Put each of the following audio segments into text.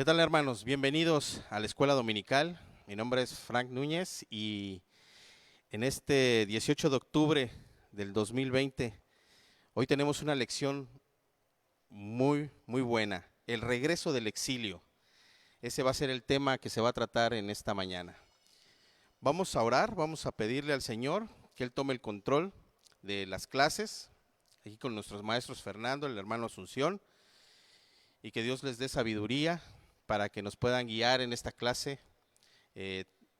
¿Qué tal, hermanos? Bienvenidos a la Escuela Dominical. Mi nombre es Frank Núñez y en este 18 de octubre del 2020, hoy tenemos una lección muy buena, el regreso del exilio. Ese va a ser el tema que se va a tratar en esta mañana. Vamos a orar, vamos a pedirle al Señor que Él tome el control de las clases, aquí con nuestros maestros Fernando, el hermano Asunción, y que Dios les dé sabiduría para que nos puedan guiar en esta clase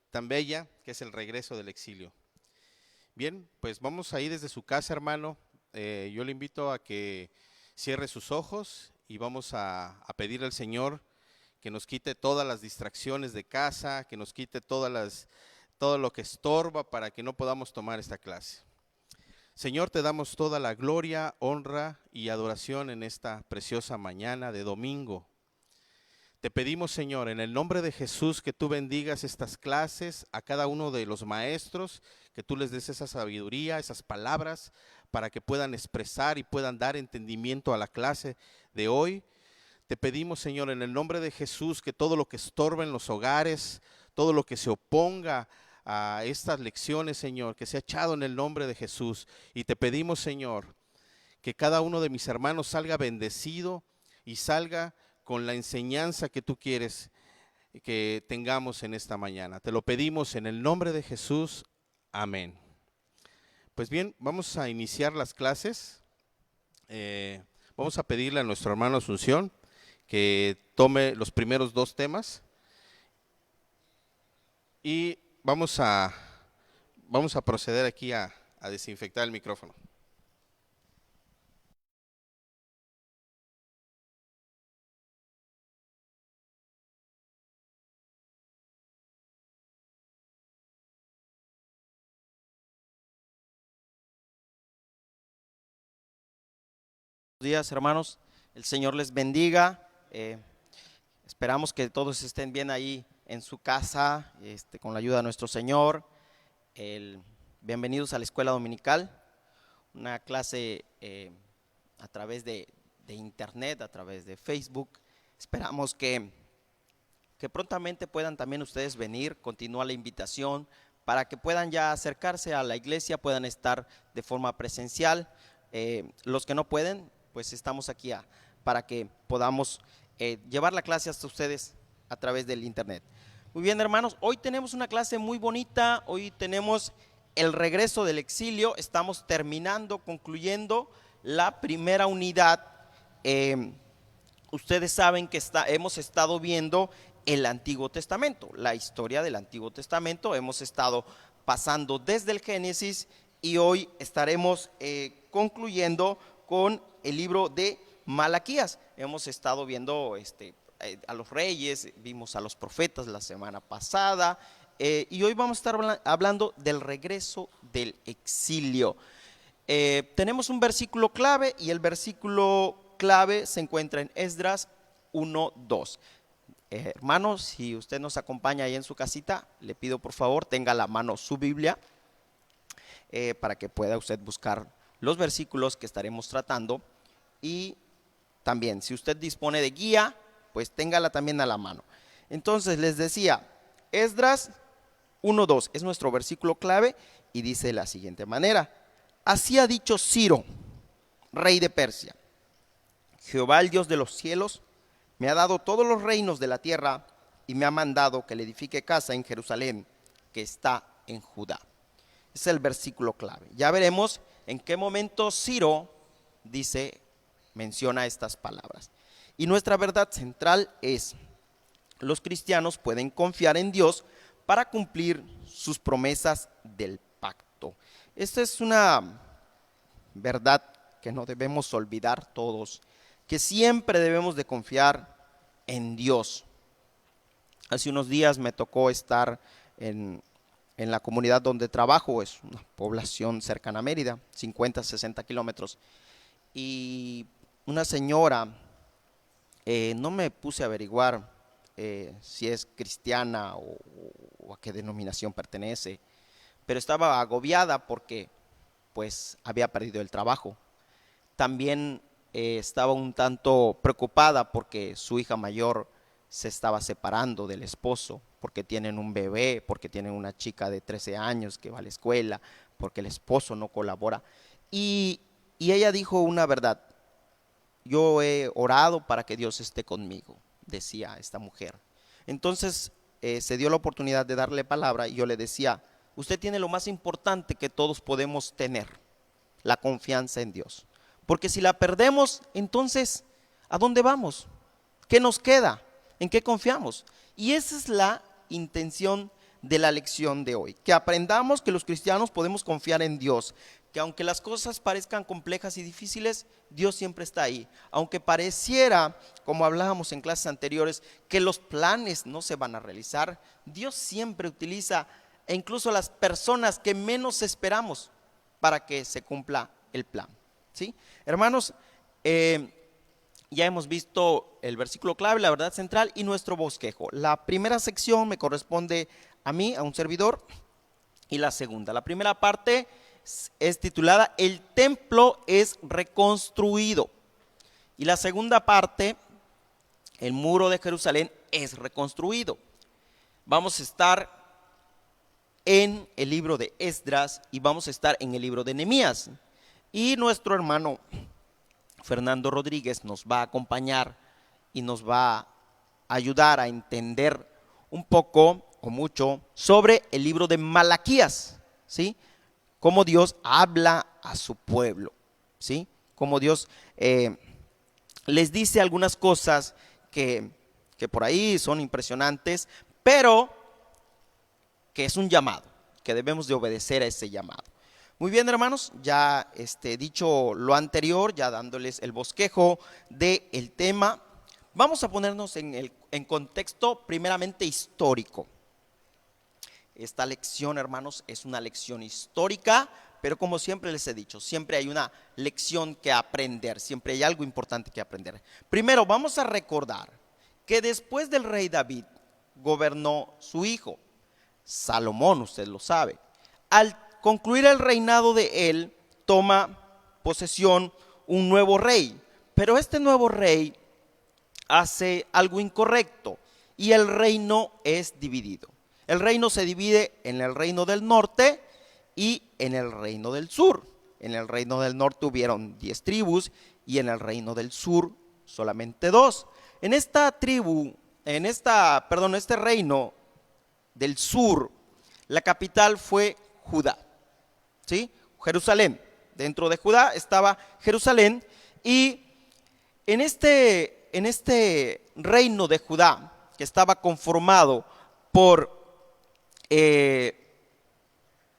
tan bella que es el regreso del exilio. Bien, pues vamos ahí desde su casa, hermano. Yo le invito a que cierre sus ojos y vamos a pedirle al Señor que nos quite todas las distracciones de casa, que nos quite todo lo que estorba para que no podamos tomar esta clase. Señor, te damos toda la gloria, honra y adoración en esta preciosa mañana de domingo. Te pedimos, Señor, en el nombre de Jesús, que tú bendigas estas clases a cada uno de los maestros, que tú les des esa sabiduría, esas palabras, para que puedan expresar y puedan dar entendimiento a la clase de hoy. Te pedimos, Señor, en el nombre de Jesús, que todo lo que estorba en los hogares, todo lo que se oponga a estas lecciones, Señor, que sea echado en el nombre de Jesús. Y te pedimos, Señor, que cada uno de mis hermanos salga bendecido y salga con la enseñanza que tú quieres que tengamos en esta mañana. Te lo pedimos en el nombre de Jesús. Amén. Pues bien, vamos a iniciar las clases. Vamos a pedirle a nuestro hermano Asunción que tome los primeros dos temas y vamos a proceder aquí a desinfectar el micrófono. Buenos días, hermanos. El Señor les bendiga. Esperamos que todos estén bien ahí en su casa, con la ayuda de nuestro Señor. Bienvenidos a la Escuela Dominical, una clase a través de internet, a través de Facebook. Esperamos que prontamente puedan también ustedes venir, continúa la invitación para que puedan ya acercarse a la iglesia, puedan estar de forma presencial. Los que no pueden, pues estamos aquí para que podamos llevar la clase hasta ustedes a través del internet. Muy bien, hermanos, hoy tenemos una clase muy bonita, hoy tenemos el regreso del exilio, estamos concluyendo la primera unidad. Ustedes saben que hemos estado viendo el Antiguo Testamento, la historia del Antiguo Testamento, hemos estado pasando desde el Génesis y hoy estaremos concluyendo con el libro de Malaquías. Hemos estado viendo a los reyes, vimos a los profetas la semana pasada y hoy vamos a estar hablando del regreso del exilio. Tenemos un versículo clave y el versículo clave se encuentra en Esdras 1:2. Hermanos, si usted nos acompaña ahí en su casita, le pido por favor tenga a la mano su Biblia para que pueda usted buscar los versículos que estaremos tratando, y también si usted dispone de guía, pues téngala también a la mano. Entonces les decía, Esdras 1:2 es nuestro versículo clave y dice de la siguiente manera: así ha dicho Ciro, rey de Persia: Jehová, el Dios de los cielos, me ha dado todos los reinos de la tierra y me ha mandado que le edifique casa en Jerusalén, que está en Judá. Es el versículo clave. Ya veremos en qué momento Ciro menciona estas palabras. Y nuestra verdad central es: los cristianos pueden confiar en Dios para cumplir sus promesas del pacto. Esta es una verdad que no debemos olvidar todos, que siempre debemos de confiar en Dios. Hace unos días me tocó estar en la comunidad donde trabajo, es una población cercana a Mérida, 50, 60 kilómetros, y una señora, no me puse a averiguar si es cristiana o a qué denominación pertenece, pero estaba agobiada porque pues había perdido el trabajo. También estaba un tanto preocupada porque su hija mayor se estaba separando del esposo porque tienen un bebé, porque tienen una chica de 13 años que va a la escuela, porque el esposo no colabora. Y ella dijo una verdad: yo he orado para que Dios esté conmigo, decía esta mujer. Entonces se dio la oportunidad de darle palabra y yo le decía: usted tiene lo más importante que todos podemos tener, la confianza en Dios. Porque si la perdemos, entonces, ¿a dónde vamos? ¿Qué nos queda? ¿En qué confiamos? Y esa es la intención de la lección de hoy, que aprendamos que los cristianos podemos confiar en Dios, que aunque las cosas parezcan complejas y difíciles, Dios siempre está ahí. Aunque pareciera, como hablábamos en clases anteriores, que los planes no se van a realizar, Dios siempre utiliza e incluso las personas que menos esperamos para que se cumpla el plan, ¿sí? Hermanos, ya hemos visto el versículo clave, la verdad central y nuestro bosquejo. La primera sección me corresponde a mí, a un servidor, y la segunda. La primera parte es titulada El templo es reconstruido. Y la segunda parte, el muro de Jerusalén es reconstruido. Vamos a estar en el libro de Esdras y vamos a estar en el libro de Nehemías. Y nuestro hermano Fernando Rodríguez nos va a acompañar y nos va a ayudar a entender un poco o mucho sobre el libro de Malaquías, ¿sí? Cómo Dios habla a su pueblo, ¿sí? Cómo Dios les dice algunas cosas que por ahí son impresionantes, pero que es un llamado, que debemos de obedecer a ese llamado. Muy bien, hermanos, ya dicho lo anterior, ya dándoles el bosquejo del tema, vamos a ponernos en contexto primeramente histórico. Esta lección, hermanos, es una lección histórica, pero como siempre les he dicho, siempre hay una lección que aprender, siempre hay algo importante que aprender. Primero, vamos a recordar que después del rey David gobernó su hijo, Salomón, usted lo sabe. Al concluir el reinado de él, toma posesión un nuevo rey, pero este nuevo rey hace algo incorrecto y el reino es dividido. El reino se divide en el reino del norte y en el reino del sur. En el reino del norte hubieron 10 tribus y en el reino del sur solamente 2. En este reino del sur, la capital fue Judá, ¿sí? Jerusalén. Dentro de Judá estaba Jerusalén y en este reino de Judá, que estaba conformado por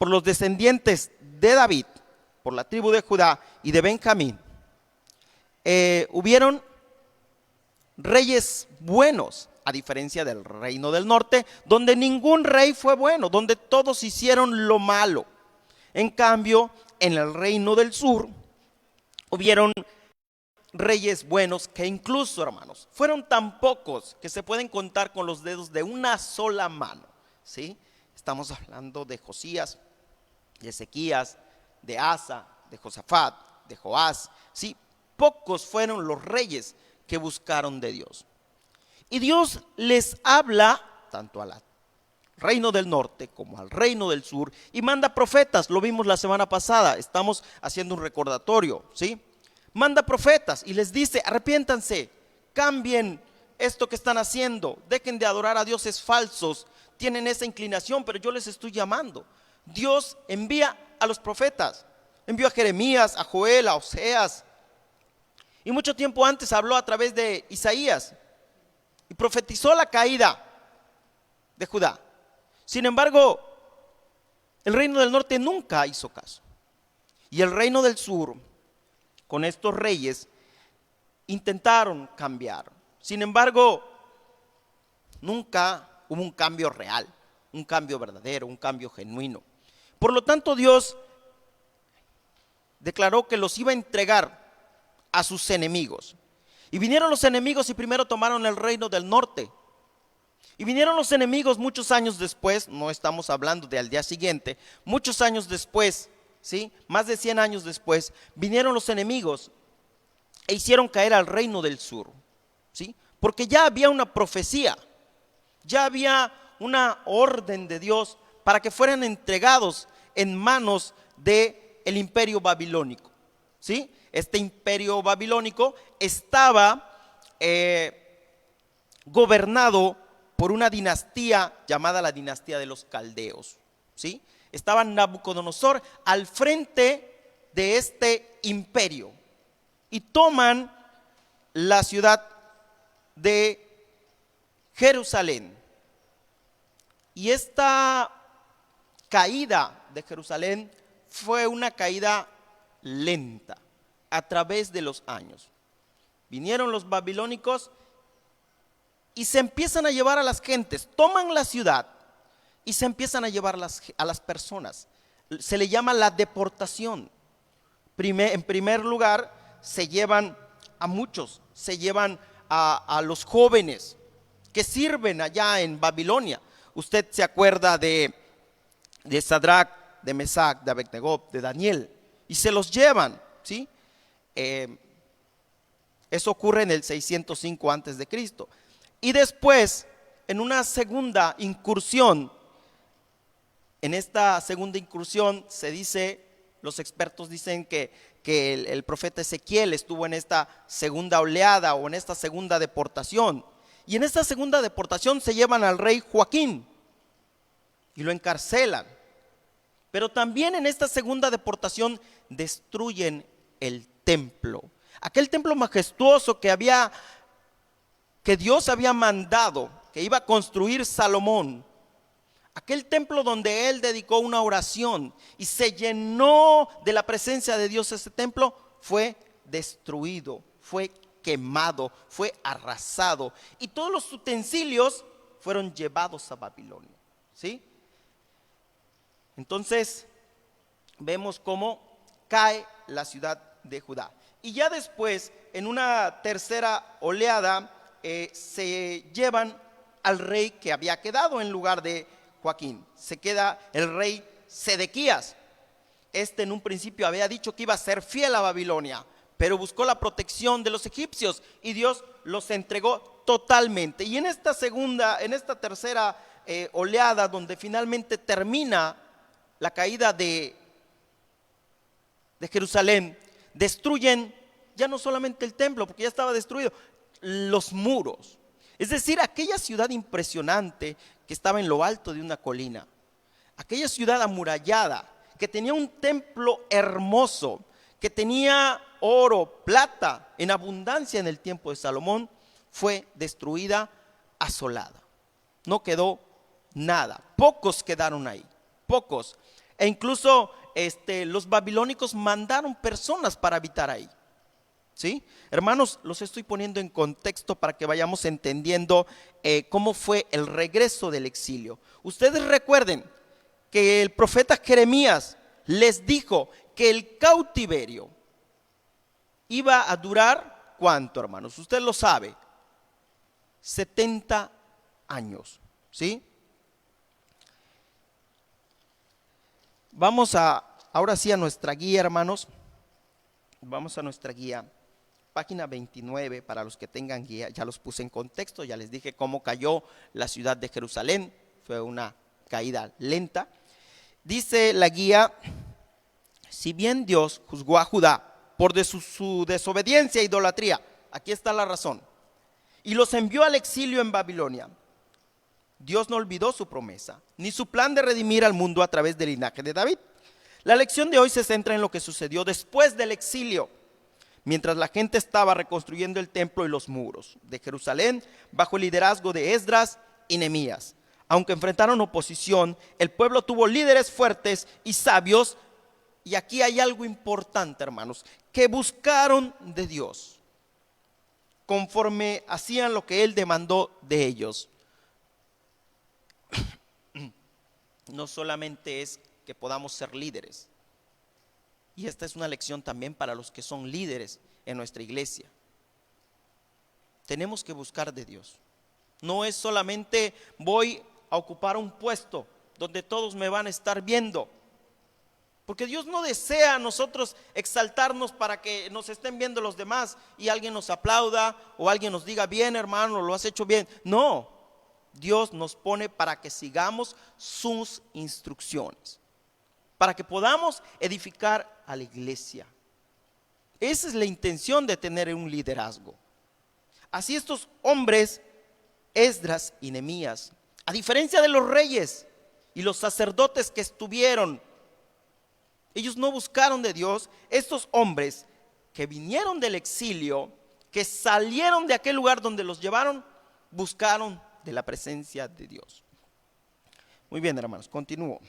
los descendientes de David, por la tribu de Judá y de Benjamín, hubieron reyes buenos, a diferencia del reino del norte, donde ningún rey fue bueno, donde todos hicieron lo malo. En cambio, en el reino del sur, hubieron reyes buenos que incluso, hermanos, fueron tan pocos que se pueden contar con los dedos de una sola mano, ¿sí? Estamos hablando de Josías, de Ezequías, de Asa, de Josafat, de Joás, ¿sí? Pocos fueron los reyes que buscaron de Dios. Y Dios les habla tanto al reino del norte como al reino del sur y manda profetas. Lo vimos la semana pasada, estamos haciendo un recordatorio, ¿sí? Manda profetas y les dice: arrepiéntanse, cambien esto que están haciendo, dejen de adorar a dioses falsos, tienen esa inclinación, pero yo les estoy llamando. Dios envía a los profetas, envió a Jeremías, a Joel, a Oseas, y mucho tiempo antes habló a través de Isaías y profetizó la caída de Judá. Sin embargo, el reino del norte nunca hizo caso. Y el reino del sur, con estos reyes, intentaron cambiar. Sin embargo, nunca hubo un cambio real, un cambio verdadero, un cambio genuino. Por lo tanto, Dios declaró que los iba a entregar a sus enemigos. Y vinieron los enemigos y primero tomaron el reino del norte. Y vinieron los enemigos muchos años después, no estamos hablando de al día siguiente, muchos años después, ¿sí? Más de 100 años después, vinieron los enemigos e hicieron caer al reino del sur, ¿sí? porque ya había una profecía, ya había una orden de Dios para que fueran entregados en manos del imperio babilónico. ¿Sí? Este imperio babilónico estaba gobernado por una dinastía llamada la dinastía de los caldeos. ¿Sí? Estaba Nabucodonosor al frente de este imperio y toman la ciudad de Jerusalén. Y esta caída de Jerusalén fue una caída lenta a través de los años. Vinieron los babilónicos y se empiezan a llevar a las gentes, toman la ciudad y se empiezan a llevar a las personas. Se le llama la deportación. En primer lugar, se llevan a muchos, se llevan a los jóvenes que sirven allá en Babilonia. Usted se acuerda de Sadrac, de Mesac, de Abednego, de Daniel, y se los llevan, ¿sí? Eso ocurre en el 605 antes de Cristo. Y después, en una segunda incursión, en esta segunda incursión se dice, los expertos dicen que el profeta Ezequiel estuvo en esta segunda oleada o en esta segunda deportación. Y en esta segunda deportación se llevan al rey Joaquín y lo encarcelan. Pero también en esta segunda deportación destruyen el templo. Aquel templo majestuoso que Dios había mandado, que iba a construir Salomón. Aquel templo donde él dedicó una oración y se llenó de la presencia de Dios. Ese templo fue destruido, fue quemado, fue arrasado y todos los utensilios fueron llevados a Babilonia. ¿Sí? Entonces vemos cómo cae la ciudad de Judá. Y ya después, en una tercera oleada, se llevan al rey que había quedado en lugar de Joaquín. Se queda el rey Sedequías. Este en un principio había dicho que iba a ser fiel a Babilonia, pero buscó la protección de los egipcios y Dios los entregó totalmente. Y en esta tercera oleada, donde finalmente termina la caída de Jerusalén, destruyen ya no solamente el templo, porque ya estaba destruido, los muros. Es decir, aquella ciudad impresionante que estaba en lo alto de una colina, aquella ciudad amurallada, que tenía un templo hermoso, que tenía oro, plata en abundancia en el tiempo de Salomón, fue destruida, asolada. No quedó nada, pocos quedaron ahí, pocos. E incluso los babilónicos mandaron personas para habitar ahí. ¿Sí? Hermanos, los estoy poniendo en contexto para que vayamos entendiendo cómo fue el regreso del exilio. Ustedes recuerden que el profeta Jeremías les dijo que el cautiverio iba a durar, ¿cuánto, hermanos? Usted lo sabe, 70 años. ¿Sí? Vamos ahora sí a nuestra guía, hermanos. Vamos a nuestra guía, página 29, para los que tengan guía. Ya los puse en contexto, ya les dije cómo cayó la ciudad de Jerusalén. Fue una caída lenta. Dice la guía: si bien Dios juzgó a Judá por su desobediencia e idolatría, aquí está la razón, y los envió al exilio en Babilonia, Dios no olvidó su promesa, ni su plan de redimir al mundo a través del linaje de David. La lección de hoy se centra en lo que sucedió después del exilio, mientras la gente estaba reconstruyendo el templo y los muros de Jerusalén bajo el liderazgo de Esdras y Nehemías. Aunque enfrentaron oposición, el pueblo tuvo líderes fuertes y sabios. Y aquí hay algo importante, hermanos, que buscaron de Dios conforme hacían lo que Él demandó de ellos. No solamente es que podamos ser líderes, y esta es una lección también para los que son líderes en nuestra iglesia. Tenemos que buscar de Dios. No es solamente voy a ocupar un puesto donde todos me van a estar viendo. Porque Dios no desea a nosotros exaltarnos para que nos estén viendo los demás y alguien nos aplauda o alguien nos diga, bien hermano, lo has hecho bien. No, Dios nos pone para que sigamos sus instrucciones, para que podamos edificar a la iglesia. Esa es la intención de tener un liderazgo. Así estos hombres, Esdras y Nehemías, a diferencia de los reyes y los sacerdotes que estuvieron, ellos no buscaron de Dios. Estos hombres que vinieron del exilio, que salieron de aquel lugar donde los llevaron, buscaron de la presencia de Dios. Muy bien, hermanos, continúo.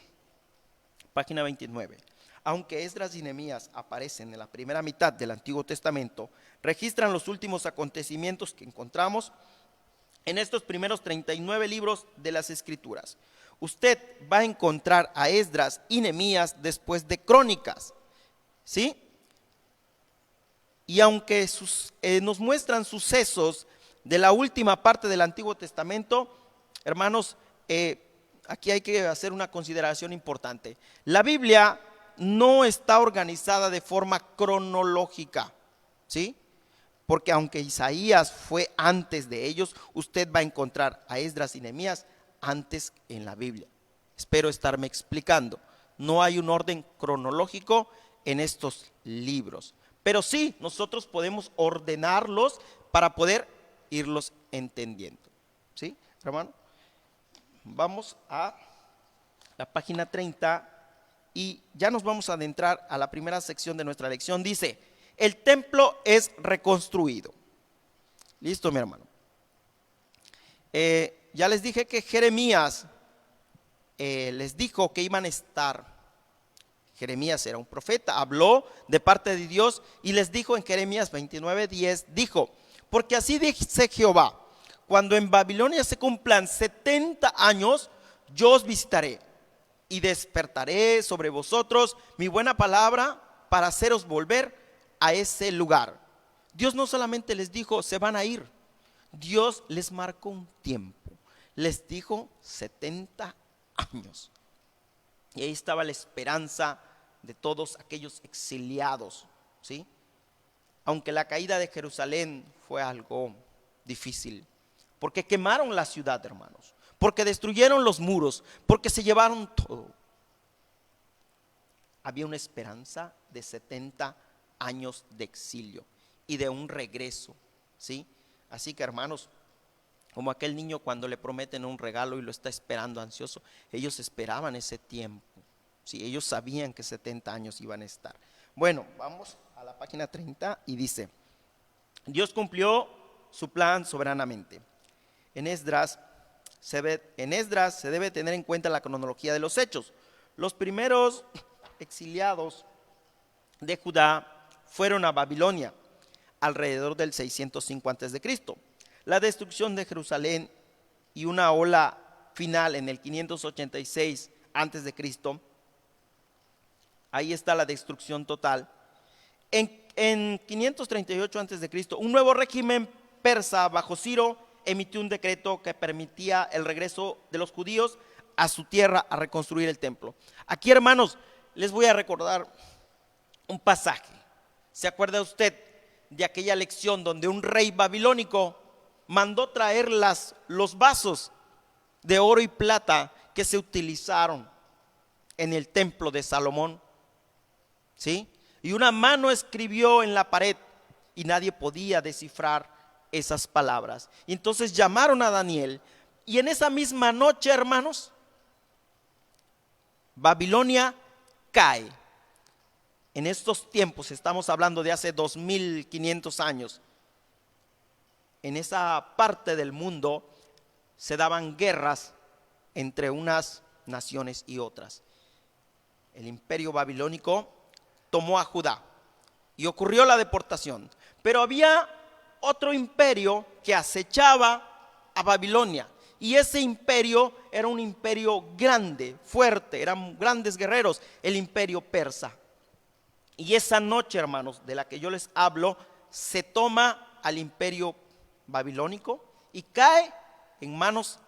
Página 29. Aunque Esdras y Nehemías aparecen en la primera mitad del Antiguo Testamento, registran los últimos acontecimientos que encontramos en estos primeros 39 libros de las Escrituras. Usted va a encontrar a Esdras y Nehemías después de Crónicas, ¿sí? Y aunque nos muestran sucesos de la última parte del Antiguo Testamento, hermanos, aquí hay que hacer una consideración importante. La Biblia no está organizada de forma cronológica, ¿sí? Porque aunque Isaías fue antes de ellos, usted va a encontrar a Esdras y Nehemías antes en la Biblia. Espero estarme explicando. No hay un orden cronológico en estos libros, pero sí nosotros podemos ordenarlos para poder irlos entendiendo. ¿Sí, hermano? Vamos a la página 30 y ya nos vamos a adentrar a la primera sección de nuestra lección. Dice, el templo es reconstruido. Listo, mi hermano. Ya les dije que Jeremías les dijo que iban a estar. Jeremías era un profeta, habló de parte de Dios y les dijo en Jeremías 29:10, dijo, porque así dice Jehová, cuando en Babilonia se cumplan 70 años, yo os visitaré y despertaré sobre vosotros mi buena palabra para haceros volver a ese lugar. Dios no solamente les dijo, se van a ir, Dios les marcó un tiempo. Les dijo 70 años. Y ahí estaba la esperanza de todos aquellos exiliados, ¿sí? Aunque la caída de Jerusalén fue algo difícil, porque quemaron la ciudad, hermanos, porque destruyeron los muros, porque se llevaron todo. Había una esperanza de 70 años de exilio y de un regreso, ¿sí? Así que, hermanos, como aquel niño cuando le prometen un regalo y lo está esperando ansioso, ellos esperaban ese tiempo, ¿sí? Ellos sabían que 70 años iban a estar. Bueno, vamos a la página 30 y dice, Dios cumplió su plan soberanamente. En Esdras se debe tener en cuenta la cronología de los hechos. Los primeros exiliados de Judá fueron a Babilonia alrededor del 605 a.C. La destrucción de Jerusalén y una ola final en el 586 a.C. Ahí está la destrucción total. En 538 a.C., un nuevo régimen persa bajo Ciro emitió un decreto que permitía el regreso de los judíos a su tierra a reconstruir el templo. Aquí, hermanos, les voy a recordar un pasaje. ¿Se acuerda usted de aquella lección donde un rey babilónico mandó traer los vasos de oro y plata que se utilizaron en el templo de Salomón? ¿Sí? Y una mano escribió en la pared y nadie podía descifrar esas palabras. Y entonces llamaron a Daniel y en esa misma noche, hermanos, Babilonia cae. En estos tiempos, estamos hablando de hace 2500 años, en esa parte del mundo se daban guerras entre unas naciones y otras. El imperio babilónico tomó a Judá y ocurrió la deportación, pero había otro imperio que acechaba a Babilonia, y ese imperio era un imperio grande, fuerte, eran grandes guerreros, el imperio persa. Y esa noche, hermanos, de la que yo les hablo, se toma al imperio babilónico y cae en manos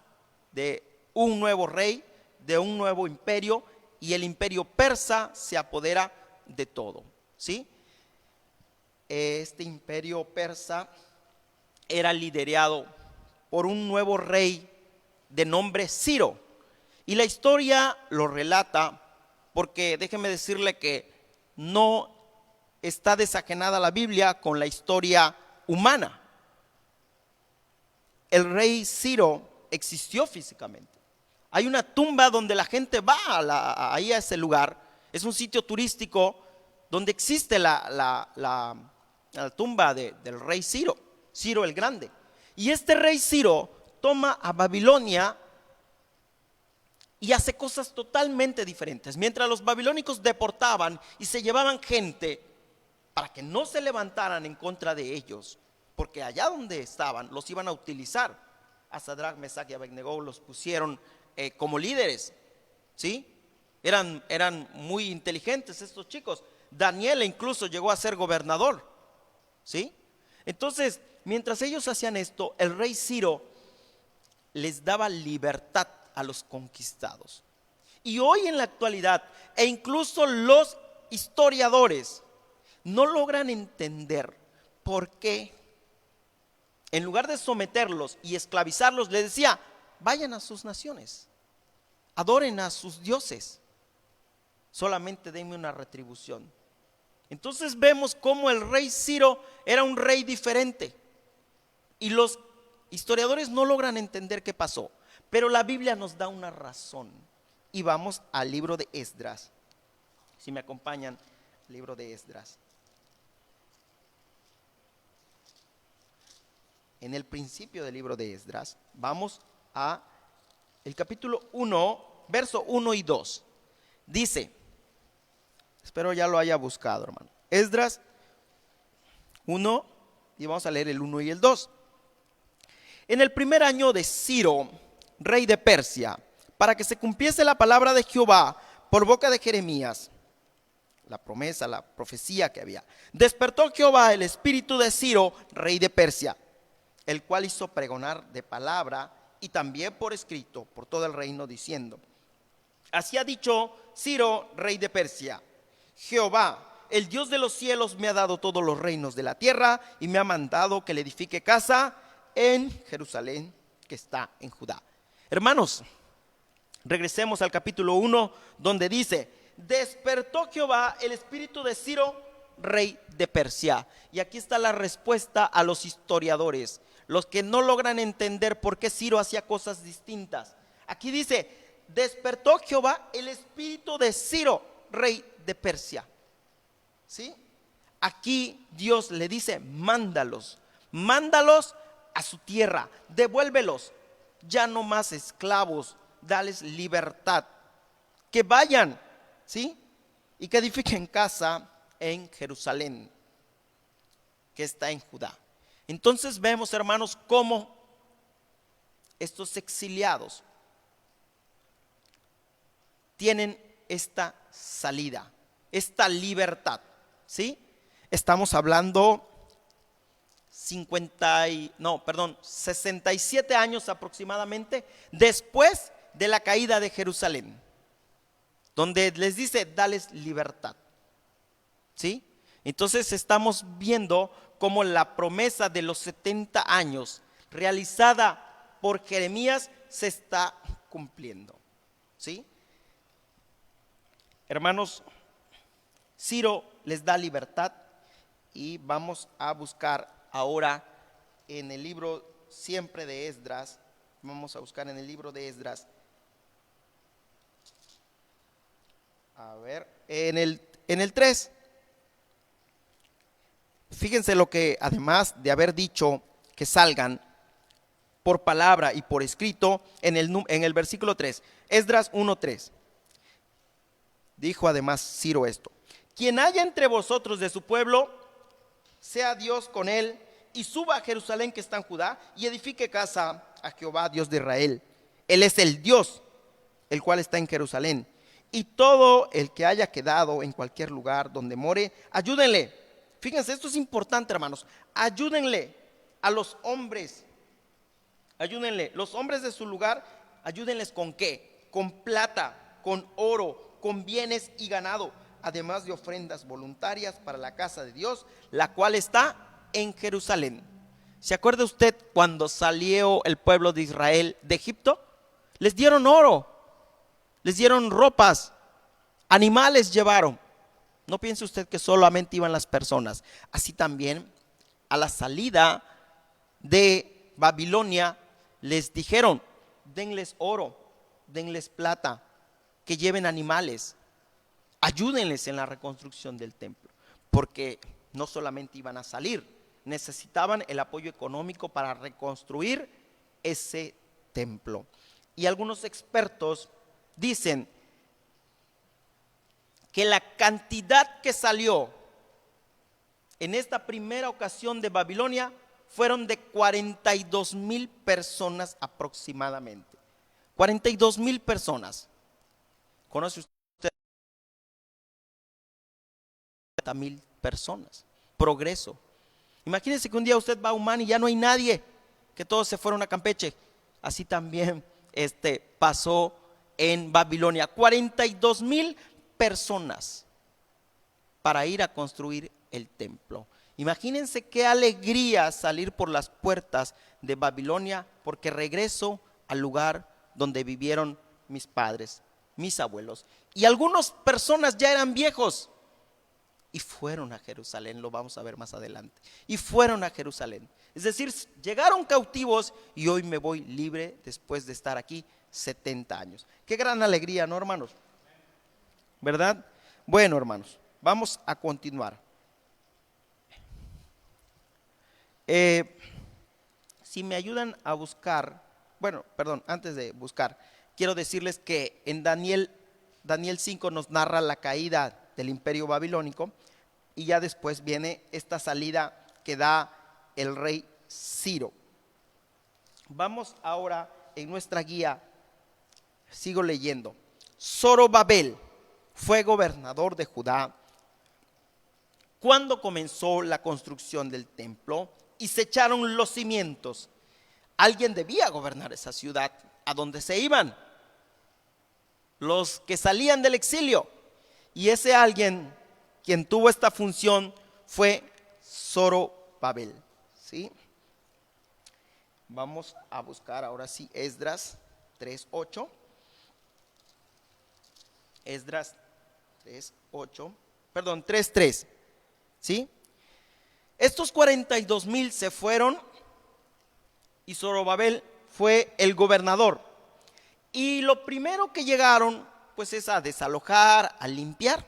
de un nuevo rey, de un nuevo imperio, y el imperio persa se apodera de todo, ¿sí? Este imperio persa era liderado por un nuevo rey de nombre Ciro. Y la historia lo relata porque déjeme decirle que no está desajenada la Biblia con la historia humana. El rey Ciro existió físicamente. Hay una tumba donde la gente va ahí a ese lugar. Es un sitio turístico donde existe la tumba del rey Ciro, Ciro el Grande. Y este rey Ciro toma a Babilonia y hace cosas totalmente diferentes. Mientras los babilónicos deportaban y se llevaban gente para que no se levantaran en contra de ellos, porque allá donde estaban los iban a utilizar. A Sadrach, Mesach y Abednego los pusieron como líderes, ¿sí? Eran muy inteligentes estos chicos. Daniel incluso llegó a ser gobernador, ¿sí? Entonces, mientras ellos hacían esto, el rey Ciro les daba libertad a los conquistados. Y hoy en la actualidad, e incluso los historiadores no logran entender por qué en lugar de someterlos y esclavizarlos, les decía: vayan a sus naciones, adoren a sus dioses, solamente denme una retribución. Entonces vemos cómo el rey Ciro era un rey diferente y los historiadores no logran entender qué pasó, pero la Biblia nos da una razón. Y vamos al libro de Esdras. Si me acompañan, libro de Esdras. En el principio del libro de Esdras, vamos a el capítulo 1, verso 1 y 2. Dice, espero ya lo haya buscado, hermano. Esdras 1, y vamos a leer el 1 y el 2. En el primer año de Ciro, rey de Persia, para que se cumpliese la palabra de Jehová por boca de Jeremías, la promesa, la profecía que había, despertó Jehová el espíritu de Ciro, rey de Persia, el cual hizo pregonar de palabra y también por escrito por todo el reino, diciendo: así ha dicho Ciro, rey de Persia: Jehová, el Dios de los cielos, me ha dado todos los reinos de la tierra y me ha mandado que le edifique casa en Jerusalén, que está en Judá. Hermanos, regresemos al capítulo 1, donde dice: despertó Jehová el espíritu de Ciro, rey de Persia. Y aquí está la respuesta a los historiadores, los que no logran entender por qué Ciro hacía cosas distintas. Aquí dice: despertó Jehová el espíritu de Ciro, rey de Persia. ¿Sí? Aquí Dios le dice: mándalos a su tierra, devuélvelos, ya no más esclavos, dales libertad, que vayan, ¿sí? Y que edifiquen casa en Jerusalén, que está en Judá. Entonces vemos, hermanos, cómo estos exiliados tienen esta salida, esta libertad, ¿sí? Estamos hablando 67 años aproximadamente después de la caída de Jerusalén, donde les dice: dales libertad, ¿sí? Entonces estamos viendo cómo la promesa de los 70 años realizada por Jeremías se está cumpliendo, ¿sí? Hermanos, Ciro les da libertad y vamos a buscar ahora en el libro siempre de Esdras. Vamos a buscar en el libro de Esdras. A ver, en el 3. Fíjense lo que, además de haber dicho que salgan por palabra y por escrito, en el versículo 3, Esdras 1:3, dijo además Ciro esto: quien haya entre vosotros de su pueblo, sea Dios con él, y suba a Jerusalén, que está en Judá, y edifique casa a Jehová, Dios de Israel. Él es el Dios, el cual está en Jerusalén. Y todo el que haya quedado en cualquier lugar donde more, ayúdenle. Fíjense, esto es importante, hermanos. Ayúdenle a los hombres. Ayúdenle. Los hombres de su lugar, ayúdenles ¿con qué? Con plata, con oro, con bienes y ganado, además de ofrendas voluntarias para la casa de Dios, la cual está en Jerusalén. ¿Se acuerda usted cuando salió el pueblo de Israel de Egipto? Les dieron oro, les dieron ropas, animales llevaron. No piense usted que solamente iban las personas. Así también a la salida de Babilonia les dijeron: denles oro, denles plata, que lleven animales, ayúdenles en la reconstrucción del templo, porque no solamente iban a salir, necesitaban el apoyo económico para reconstruir ese templo. Y algunos expertos dicen que la cantidad que salió en esta primera ocasión de Babilonia fueron de 42,000 personas aproximadamente. 42,000 personas. ¿Conoce usted? 40,000 personas. Progreso. Imagínense que un día usted va a Humán y ya no hay nadie, que todos se fueron a Campeche. Así también pasó en Babilonia. 42,000 personas para ir a construir el templo. Imagínense qué alegría salir por las puertas de Babilonia, porque regreso al lugar donde vivieron mis padres, mis abuelos. Y algunas personas ya eran viejos y fueron a Jerusalén, lo vamos a ver más adelante. Y fueron a Jerusalén. Es decir, llegaron cautivos y hoy me voy libre después de estar aquí 70 años. Qué gran alegría, ¿no, hermanos? ¿Verdad? Bueno, hermanos, vamos a continuar. Si me ayudan a buscar, antes de buscar, quiero decirles que en Daniel 5 nos narra la caída del imperio babilónico, y ya después viene esta salida que da el rey Ciro. Vamos ahora en nuestra guía, sigo leyendo. Zorobabel fue gobernador de Judá cuando comenzó la construcción del templo y se echaron los cimientos. Alguien debía gobernar esa ciudad. ¿A dónde se iban? Los que salían del exilio. Y ese alguien, quien tuvo esta función, fue Zorobabel. ¿Sí? Vamos a buscar ahora sí Esdras 3:8. Esdras 3:3. ¿Sí? Estos 42,000 se fueron y Zorobabel fue el gobernador. Y lo primero que llegaron pues es a desalojar, a limpiar.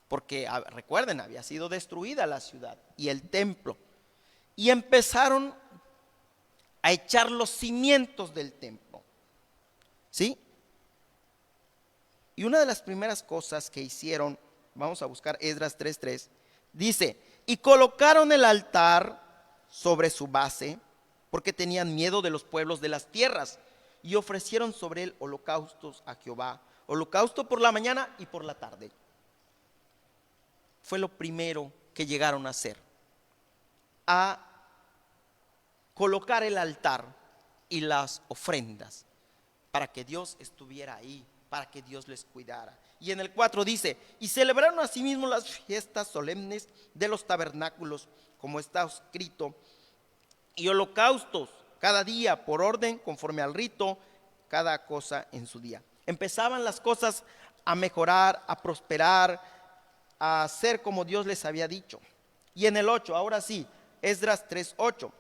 Porque recuerden, había sido destruida la ciudad y el templo. Y empezaron a echar los cimientos del templo. ¿Sí? Y una de las primeras cosas que hicieron, vamos a buscar Esdras 3:3, dice: y colocaron el altar sobre su base, porque tenían miedo de los pueblos de las tierras, y ofrecieron sobre él holocaustos a Jehová, holocausto por la mañana y por la tarde. Fue lo primero que llegaron a hacer, a colocar el altar y las ofrendas, para que Dios estuviera ahí, para que Dios les cuidara. Y en el 4 dice: y celebraron asimismo las fiestas solemnes de los tabernáculos, como está escrito, y holocaustos cada día por orden, conforme al rito, cada cosa en su día. Empezaban las cosas a mejorar, a prosperar, a hacer como Dios les había dicho. Y en el 8, ahora sí, Esdras 3:8.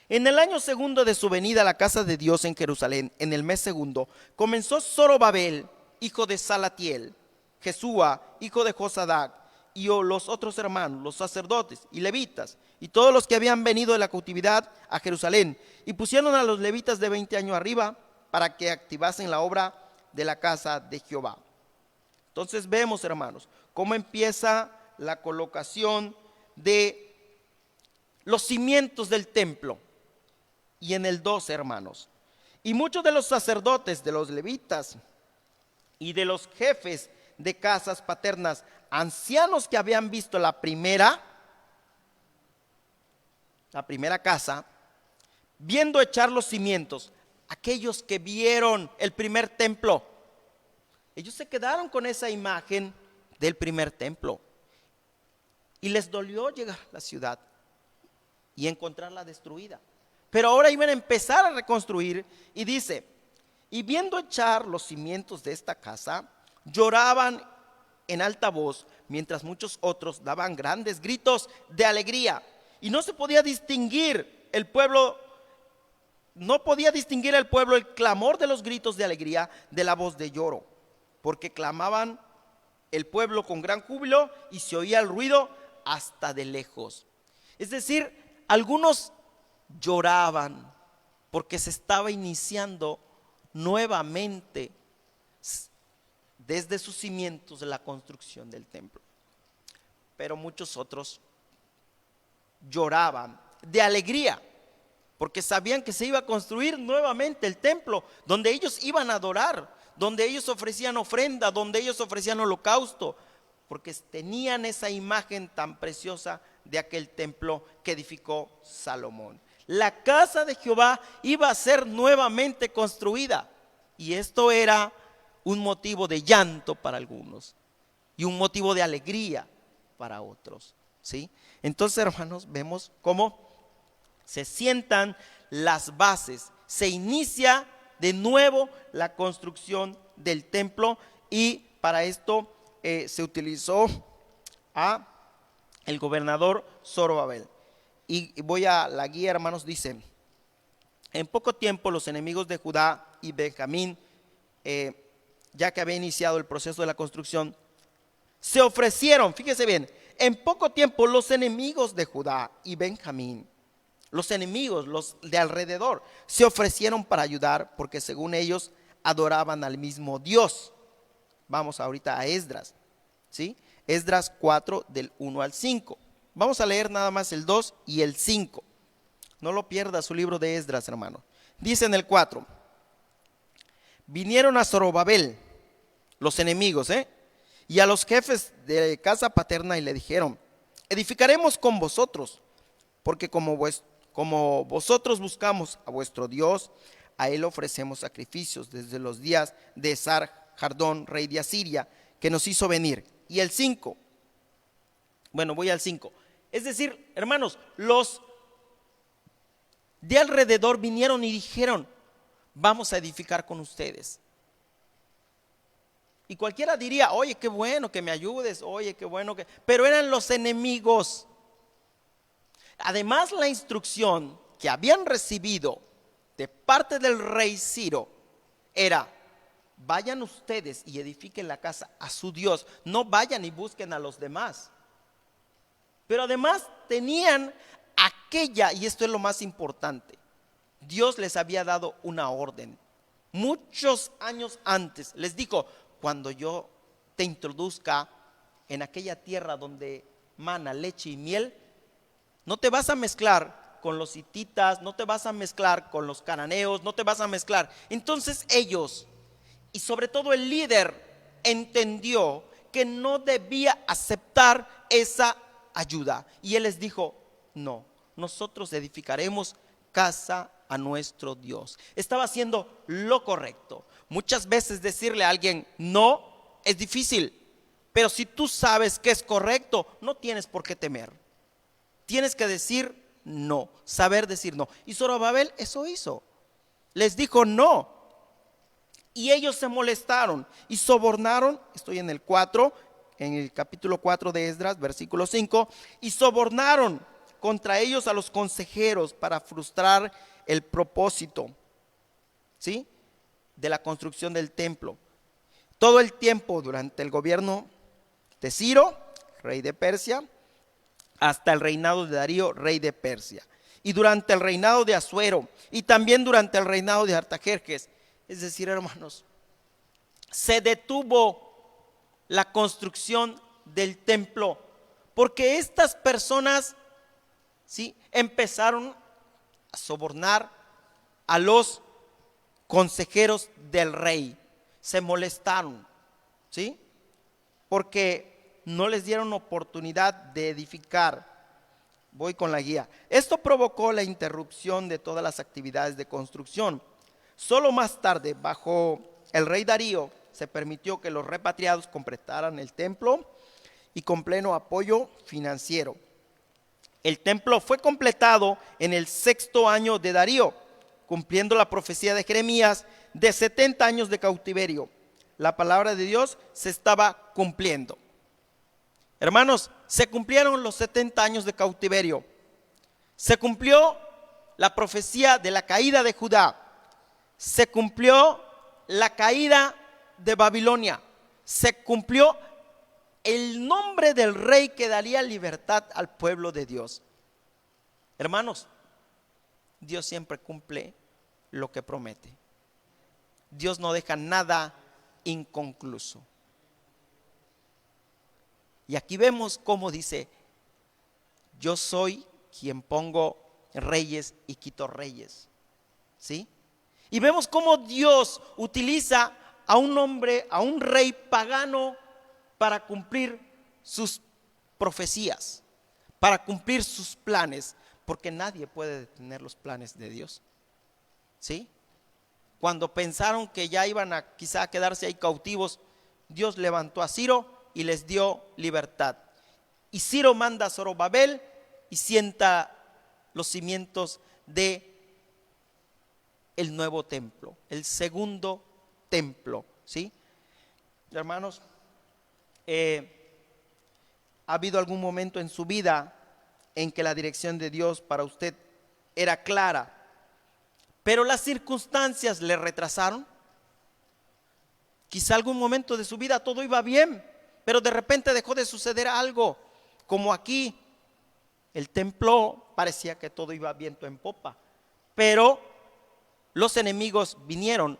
En el año segundo de su venida a la casa de Dios en Jerusalén, en el mes segundo, comenzó Zorobabel, hijo de Salatiel, Jesúa, hijo de Josadac, y los otros hermanos, los sacerdotes y levitas, y todos los que habían venido de la cautividad a Jerusalén, y pusieron a los levitas de 20 años arriba para que activasen la obra de la casa de Jehová. Entonces vemos, hermanos, cómo empieza la colocación de los cimientos del templo. Y en el 12, hermanos, y muchos de los sacerdotes, de los levitas y de los jefes de casas paternas, ancianos que habían visto la primera casa, viendo echar los cimientos, aquellos que vieron el primer templo, Ellos se quedaron con esa imagen del primer templo y les dolió llegar a la ciudad y encontrarla destruida. Pero ahora iban a empezar a reconstruir y dice, y viendo echar los cimientos de esta casa, lloraban en alta voz, mientras muchos otros daban grandes gritos de alegría. Y no se podía distinguir el pueblo, no podía distinguir el pueblo el clamor de los gritos de alegría de la voz de lloro, porque clamaban el pueblo con gran júbilo y se oía el ruido hasta de lejos. Es decir, algunos lloraban porque se estaba iniciando nuevamente desde sus cimientos de la construcción del templo. Pero muchos otros lloraban de alegría porque sabían que se iba a construir nuevamente el templo donde ellos iban a adorar, donde ellos ofrecían ofrenda, donde ellos ofrecían holocausto, porque tenían esa imagen tan preciosa de aquel templo que edificó Salomón. La casa de Jehová iba a ser nuevamente construida y esto era un motivo de llanto para algunos y un motivo de alegría para otros, ¿sí? Entonces, hermanos, vemos cómo se sientan las bases, se inicia de nuevo la construcción del templo y para esto se utilizó a el gobernador Zorobabel. Y voy a la guía, hermanos, dice, en poco tiempo los enemigos de Judá y Benjamín, ya que había iniciado el proceso de la construcción, se ofrecieron, fíjese bien, en poco tiempo los enemigos de Judá y Benjamín, los enemigos, los de alrededor, se ofrecieron para ayudar porque según ellos adoraban al mismo Dios. Vamos ahorita a Esdras, ¿sí? Esdras 4 del 1 al 5. Vamos a leer nada más el 2 y el 5. No lo pierda su libro de Esdras, hermano. Dice en el 4, vinieron a Zorobabel los enemigos, y a los jefes de casa paterna y le dijeron, edificaremos con vosotros, porque como vosotros buscamos a vuestro Dios, a él ofrecemos sacrificios desde los días de Esar-Jardón, rey de Asiria, que nos hizo venir. Y el 5, bueno, voy al 5. Es decir, hermanos, los de alrededor vinieron y dijeron, vamos a edificar con ustedes. Y cualquiera diría, oye, qué bueno que me ayudes, oye, qué bueno que... Pero eran los enemigos. Además, la instrucción que habían recibido de parte del rey Ciro era, vayan ustedes y edifiquen la casa a su Dios, no vayan y busquen a los demás. Pero además tenían aquella, y esto es lo más importante, Dios les había dado una orden. Muchos años antes les dijo, cuando yo te introduzca en aquella tierra donde mana leche y miel, no te vas a mezclar con los hititas, no te vas a mezclar con los cananeos, no te vas a mezclar. Entonces ellos, y sobre todo el líder, entendió que no debía aceptar esa ayuda. Y él les dijo, no, nosotros edificaremos casa a nuestro Dios. Estaba haciendo lo correcto. Muchas veces decirle a alguien no es difícil, pero si tú sabes que es correcto, no tienes por qué temer. Tienes que decir no, saber decir no. Y Zorobabel eso hizo. Les dijo no. Y ellos se molestaron y sobornaron, estoy en el 4, en el capítulo 4 de Esdras, versículo 5, y sobornaron contra ellos a los consejeros para frustrar el propósito, ¿sí?, de la construcción del templo. Todo el tiempo durante el gobierno de Ciro, rey de Persia, hasta el reinado de Darío, rey de Persia, y durante el reinado de Asuero, y también durante el reinado de Artajerjes. Es decir, hermanos, se detuvo la construcción del templo, porque estas personas, ¿sí?, empezaron a sobornar a los consejeros del rey. Se molestaron, ¿sí?, porque no les dieron oportunidad de edificar. Voy con la guía. Esto provocó la interrupción de todas las actividades de construcción. Solo más tarde, bajo el rey Darío, se permitió que los repatriados completaran el templo y con pleno apoyo financiero. El templo fue completado en el 6º año de Darío, cumpliendo la profecía de Jeremías de 70 años de cautiverio. La palabra de Dios se estaba cumpliendo. Hermanos, se cumplieron los 70 años de cautiverio. Se cumplió la profecía de la caída de Judá. Se cumplió la caída de Babilonia. Se cumplió el nombre del rey que daría libertad al pueblo de Dios. Hermanos, Dios siempre cumple lo que promete. Dios no deja nada inconcluso. Y aquí vemos cómo dice: yo soy quien pongo reyes y quito reyes. ¿Sí? Y vemos cómo Dios utiliza a un hombre, a un rey pagano, para cumplir sus profecías, para cumplir sus planes, porque nadie puede detener los planes de Dios. ¿Sí? Cuando pensaron que ya iban a quizá quedarse ahí cautivos, Dios levantó a Ciro y les dio libertad. Y Ciro manda a Zorobabel y sienta los cimientos de el nuevo templo, el segundo templo. ¿Sí? Hermanos, ¿ha habido algún momento en su vida en que la dirección de Dios para usted era clara, pero las circunstancias le retrasaron? Quizá algún momento de su vida todo iba bien, pero de repente dejó de suceder algo, como aquí. El templo parecía que todo iba viento en popa, pero los enemigos vinieron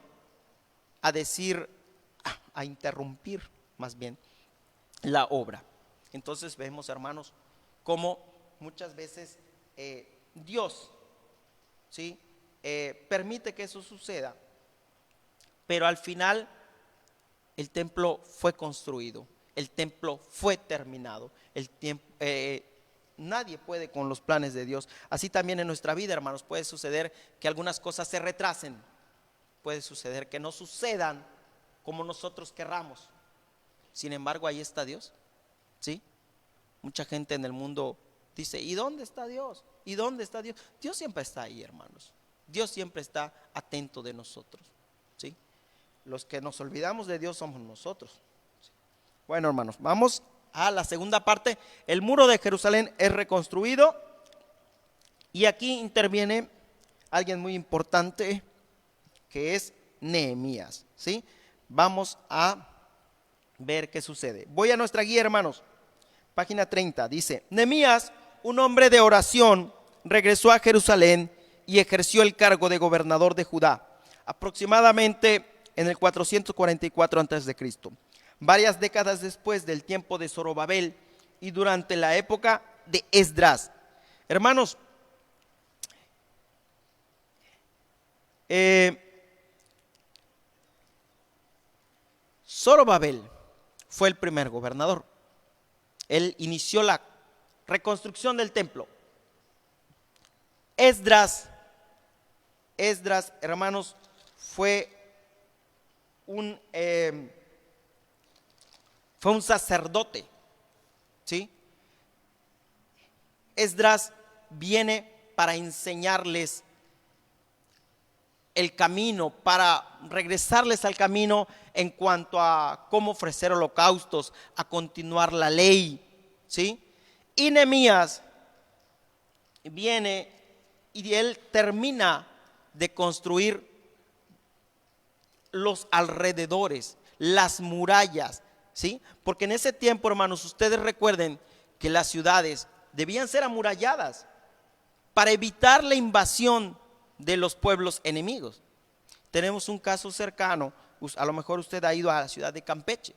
a decir, a interrumpir más bien la obra. Entonces vemos, hermanos, cómo muchas veces Dios, ¿sí?, permite que eso suceda, pero al final el templo fue construido, el templo fue terminado. Nadie puede con los planes de Dios. Así también en nuestra vida, hermanos, puede suceder que algunas cosas se retrasen, puede suceder que no sucedan como nosotros querramos. Sin embargo, ahí está Dios. ¿Sí? Mucha gente en el mundo dice: ¿y dónde está Dios? ¿Y dónde está Dios? Dios siempre está ahí, hermanos. Dios siempre está atento de nosotros. ¿Sí? Los que nos olvidamos de Dios somos nosotros. ¿Sí? Bueno, hermanos, vamos a la segunda parte. El muro de Jerusalén es reconstruido, y aquí interviene alguien muy importante, que es Nehemías. ¿Sí? Vamos a ver qué sucede. Voy a nuestra guía, hermanos. Página 30, dice: Nehemías, un hombre de oración, regresó a Jerusalén y ejerció el cargo de gobernador de Judá, aproximadamente en el 444 a.C., varias décadas después del tiempo de Zorobabel y durante la época de Esdras. Hermanos, Zorobabel fue el primer gobernador. Él inició la reconstrucción del templo. Esdras, hermanos, fue un sacerdote. ¿Sí? Esdras viene para enseñarles el camino, para regresarles al camino en cuanto a cómo ofrecer holocaustos, a continuar la ley. ¿Sí? Y Nehemías viene y él termina de construir los alrededores, las murallas. ¿Sí? Porque en ese tiempo, hermanos, ustedes recuerden que las ciudades debían ser amuralladas para evitar la invasión de los pueblos enemigos. Tenemos un caso cercano, a lo mejor usted ha ido a la ciudad de Campeche,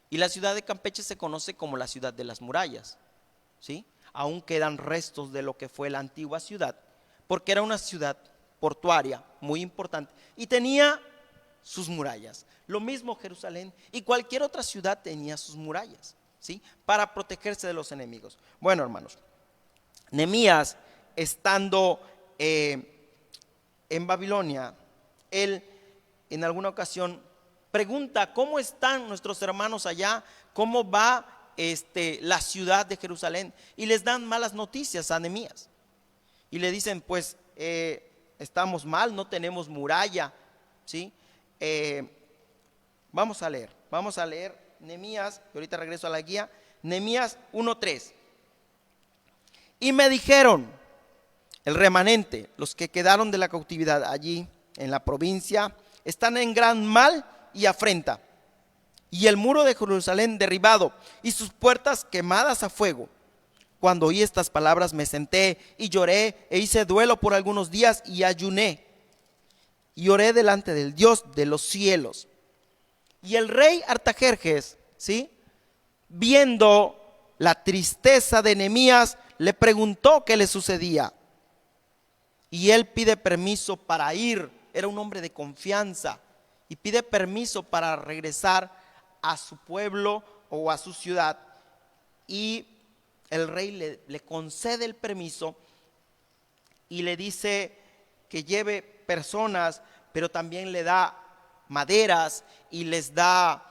y la ciudad de Campeche se conoce como la ciudad de las murallas. ¿Sí? Aún quedan restos de lo que fue la antigua ciudad, porque era una ciudad portuaria muy importante y tenía sus murallas. Lo mismo Jerusalén y cualquier otra ciudad tenía sus murallas, ¿sí?, para protegerse de los enemigos. Bueno, hermanos, Nehemías, estando en Babilonia, él en alguna ocasión pregunta: ¿cómo están nuestros hermanos allá? ¿Cómo va la ciudad de Jerusalén? Y les dan malas noticias a Nehemías. Y le dicen: pues estamos mal, no tenemos muralla, ¿sí? Vamos a leer Nehemías, y ahorita regreso a la guía. Nehemías 1:3. Y me dijeron, el remanente, los que quedaron de la cautividad allí en la provincia, están en gran mal y afrenta, y el muro de Jerusalén derribado, y sus puertas quemadas a fuego. Cuando oí estas palabras me senté y lloré, e hice duelo por algunos días, y ayuné y oré delante del Dios de los cielos. Y el rey Artajerjes, ¿sí?, viendo la tristeza de Nehemías, le preguntó qué le sucedía. Y él pide permiso para ir. Era un hombre de confianza, y pide permiso para regresar a su pueblo o a su ciudad. Y el rey le concede el permiso y le dice que lleve personas, pero también le da maderas y les da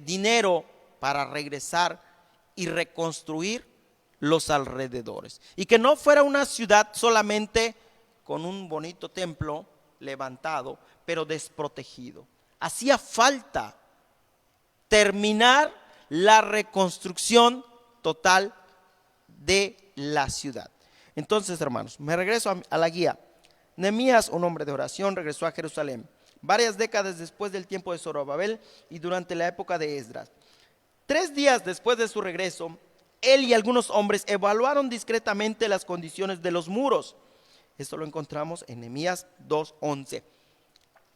dinero para regresar y reconstruir los alrededores. Y que no fuera una ciudad solamente con un bonito templo levantado, pero desprotegido. Hacía falta terminar la reconstrucción total de la ciudad. Entonces, hermanos, me regreso a la guía. Nehemías, un hombre de oración, regresó a Jerusalén varias décadas después del tiempo de Zorobabel y durante la época de Esdras. 3 días después de su regreso, él y algunos hombres evaluaron discretamente las condiciones de los muros. Esto lo encontramos en Nehemías 2:11.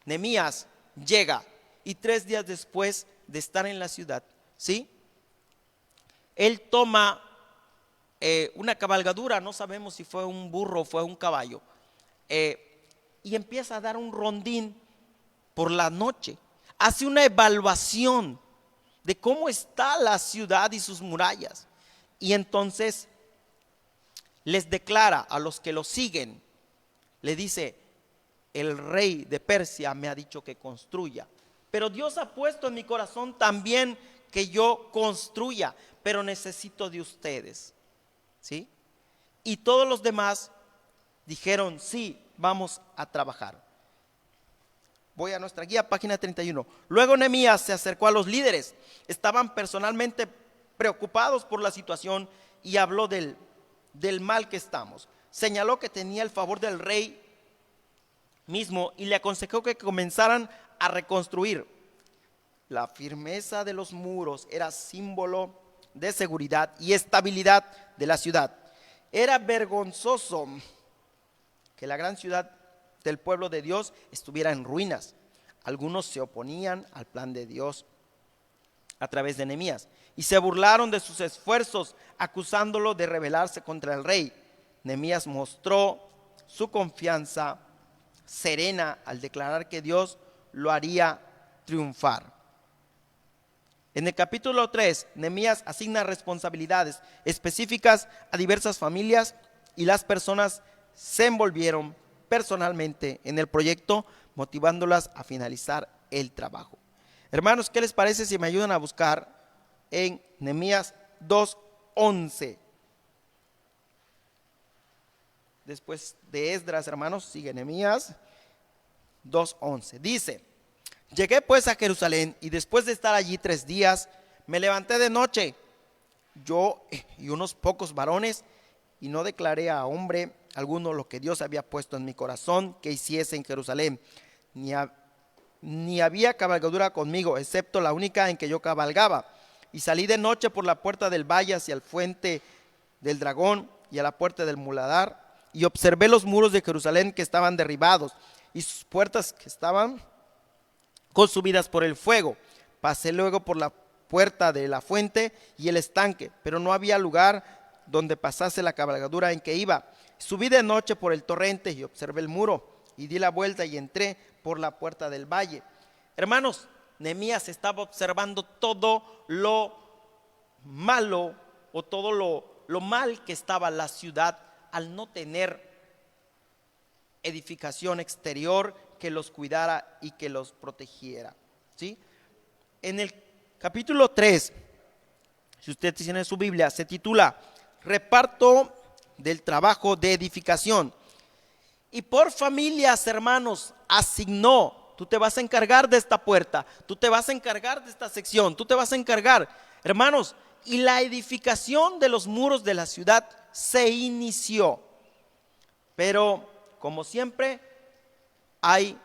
Nehemías llega, y 3 días después de estar en la ciudad, ¿sí?, él toma una cabalgadura, no sabemos si fue un burro o fue un caballo, y empieza a dar un rondín por la noche. Hace una evaluación de cómo está la ciudad y sus murallas, y entonces les declara a los que lo siguen, le dice: el rey de Persia me ha dicho que construya, pero Dios ha puesto en mi corazón también que yo construya, pero necesito de ustedes, ¿sí? Y todos los demás dijeron: sí, vamos a trabajar. Voy a nuestra guía, página 31. Luego Nehemías se acercó a los líderes. Estaban personalmente preocupados por la situación, y habló del mal que estamos. Señaló que tenía el favor del rey mismo y le aconsejó que comenzaran a reconstruir. La firmeza de los muros era símbolo de seguridad y estabilidad de la ciudad. Era vergonzoso que la gran ciudad del pueblo de Dios estuviera en ruinas. Algunos se oponían al plan de Dios a través de Nehemías y se burlaron de sus esfuerzos, acusándolo de rebelarse contra el rey. Nehemías mostró su confianza serena al declarar que Dios lo haría triunfar. En el capítulo 3, Nehemías asigna responsabilidades específicas a diversas familias, y las personas se envolvieron personalmente en el proyecto, motivándolas a finalizar el trabajo. Hermanos, ¿qué les parece si me ayudan a buscar en Nehemías 2:11? Después de Esdras, hermanos, sigue Nehemías 2:11. Dice: llegué pues a Jerusalén, y después de estar allí 3 días, me levanté de noche, yo y unos pocos varones, y no declaré a hombre alguno lo que Dios había puesto en mi corazón que hiciese en Jerusalén, ni había cabalgadura conmigo, excepto la única en que yo cabalgaba. Y salí de noche por la puerta del valle hacia el fuente del dragón y a la puerta del muladar, y observé los muros de Jerusalén que estaban derribados, y sus puertas que estaban consumidas por el fuego. Pasé luego por la puerta de la fuente y el estanque, pero no había lugar donde pasase la cabalgadura en que iba. Subí de noche por el torrente y observé el muro, y di la vuelta y entré por la puerta del valle. Hermanos, Nehemías estaba observando todo lo malo, o todo lo mal que estaba la ciudad al no tener edificación exterior que los cuidara y que los protegiera, ¿sí? En el capítulo 3, si usted tiene su Biblia, se titula Reparto del trabajo de edificación. Y por familias, hermanos, asignó: tú te vas a encargar de esta puerta, tú te vas a encargar de esta sección, tú te vas a encargar, hermanos. Y la edificación de los muros de la ciudad se inició. Pero, como siempre, hay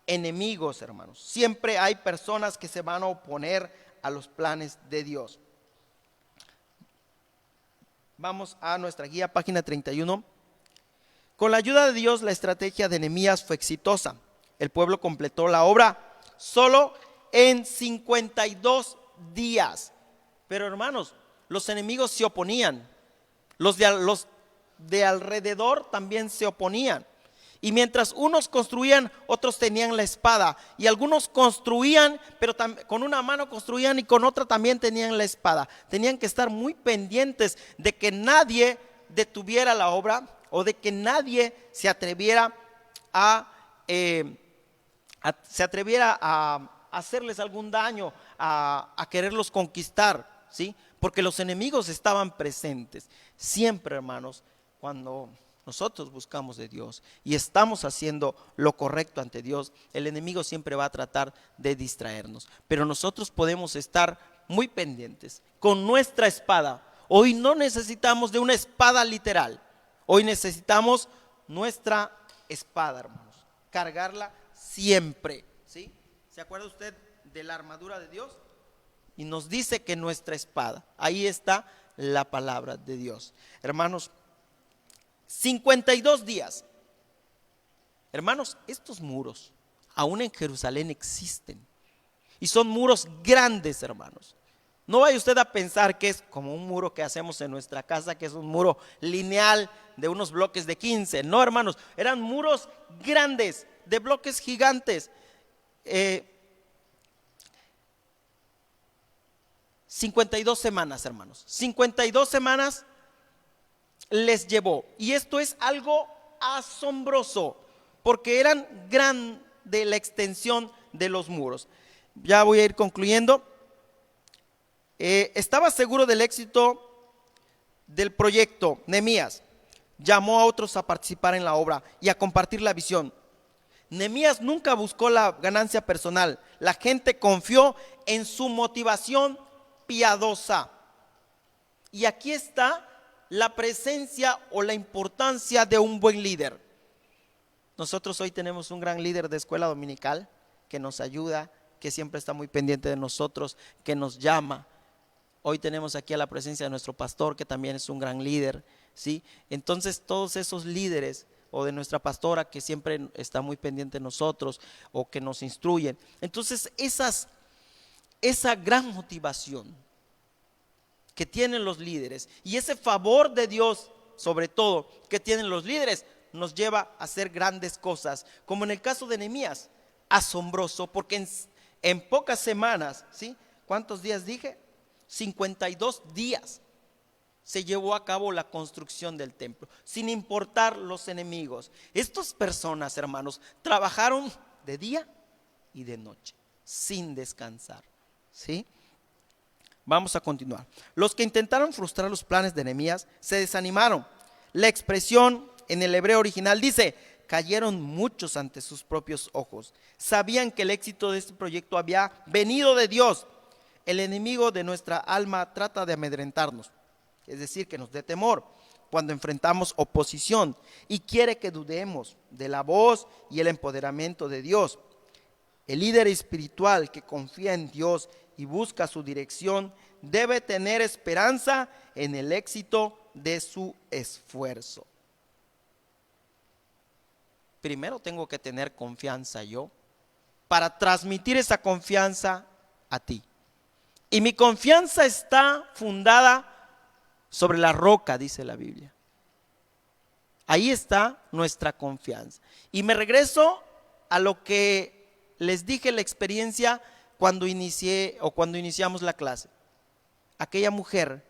enemigos, hermanos. Siempre hay personas que se van a oponer a los planes de Dios. Vamos a nuestra guía, página 31. Con la ayuda de Dios, la estrategia de Nehemías fue exitosa. El pueblo completó la obra solo en 52 días. Pero, hermanos, los enemigos se oponían. Los de alrededor también se oponían. Y mientras unos construían, otros tenían la espada. Y algunos construían, pero con una mano construían y con otra también tenían la espada. Tenían que estar muy pendientes de que nadie detuviera la obra, o de que nadie se atreviera a hacerles algún daño, a quererlos conquistar, ¿sí? Porque los enemigos estaban presentes. Siempre, hermanos, cuando nosotros buscamos de Dios y estamos haciendo lo correcto ante Dios, el enemigo siempre va a tratar de distraernos. Pero nosotros podemos estar muy pendientes con nuestra espada. Hoy no necesitamos de una espada literal. Hoy necesitamos nuestra espada, hermanos. Cargarla siempre, ¿sí? ¿Se acuerda usted de la armadura de Dios? Y nos dice que nuestra espada, ahí está la palabra de Dios. Hermanos, 52 días. Hermanos, estos muros aún en Jerusalén existen. Y son muros grandes, hermanos. No vaya usted a pensar que es como un muro que hacemos en nuestra casa, que es un muro lineal de unos bloques de 15. No, hermanos, eran muros grandes, de bloques gigantes. 52 semanas, hermanos. 52 semanas les llevó. Y esto es algo asombroso, porque eran grande la extensión de los muros. Ya voy a ir concluyendo. Estaba seguro del éxito del proyecto. Nehemías llamó a otros a participar en la obra y a compartir la visión. Nehemías nunca buscó la ganancia personal. La gente confió en su motivación piadosa. Y aquí está la presencia o la importancia de un buen líder. Nosotros hoy tenemos un gran líder de escuela dominical que nos ayuda, que siempre está muy pendiente de nosotros, que nos llama. Hoy tenemos aquí a la presencia de nuestro pastor, que también es un gran líder, ¿sí? Entonces todos esos líderes, o de nuestra pastora, que siempre está muy pendiente de nosotros, o que nos instruyen. Entonces esa gran motivación que tienen los líderes, y ese favor de Dios sobre todo que tienen los líderes, nos lleva a hacer grandes cosas, como en el caso de Nehemías. Asombroso, porque en pocas semanas, ¿sí? ¿Cuántos días dije? 52 días se llevó a cabo la construcción del templo, sin importar los enemigos. Estas personas, hermanos, trabajaron de día y de noche, sin descansar, ¿sí? Vamos a continuar. Los que intentaron frustrar los planes de Nehemías se desanimaron. La expresión en el hebreo original dice: cayeron muchos ante sus propios ojos. Sabían que el éxito de este proyecto había venido de Dios. El enemigo de nuestra alma trata de amedrentarnos, es decir, que nos dé temor cuando enfrentamos oposición, y quiere que dudemos de la voz y el empoderamiento de Dios. El líder espiritual que confía en Dios y busca su dirección debe tener esperanza en el éxito de su esfuerzo. Primero tengo que tener confianza yo para transmitir esa confianza a ti. Y mi confianza está fundada sobre la roca, dice la Biblia. Ahí está nuestra confianza. Y me regreso a lo que les dije, la experiencia cuando iniciamos la clase. Aquella mujer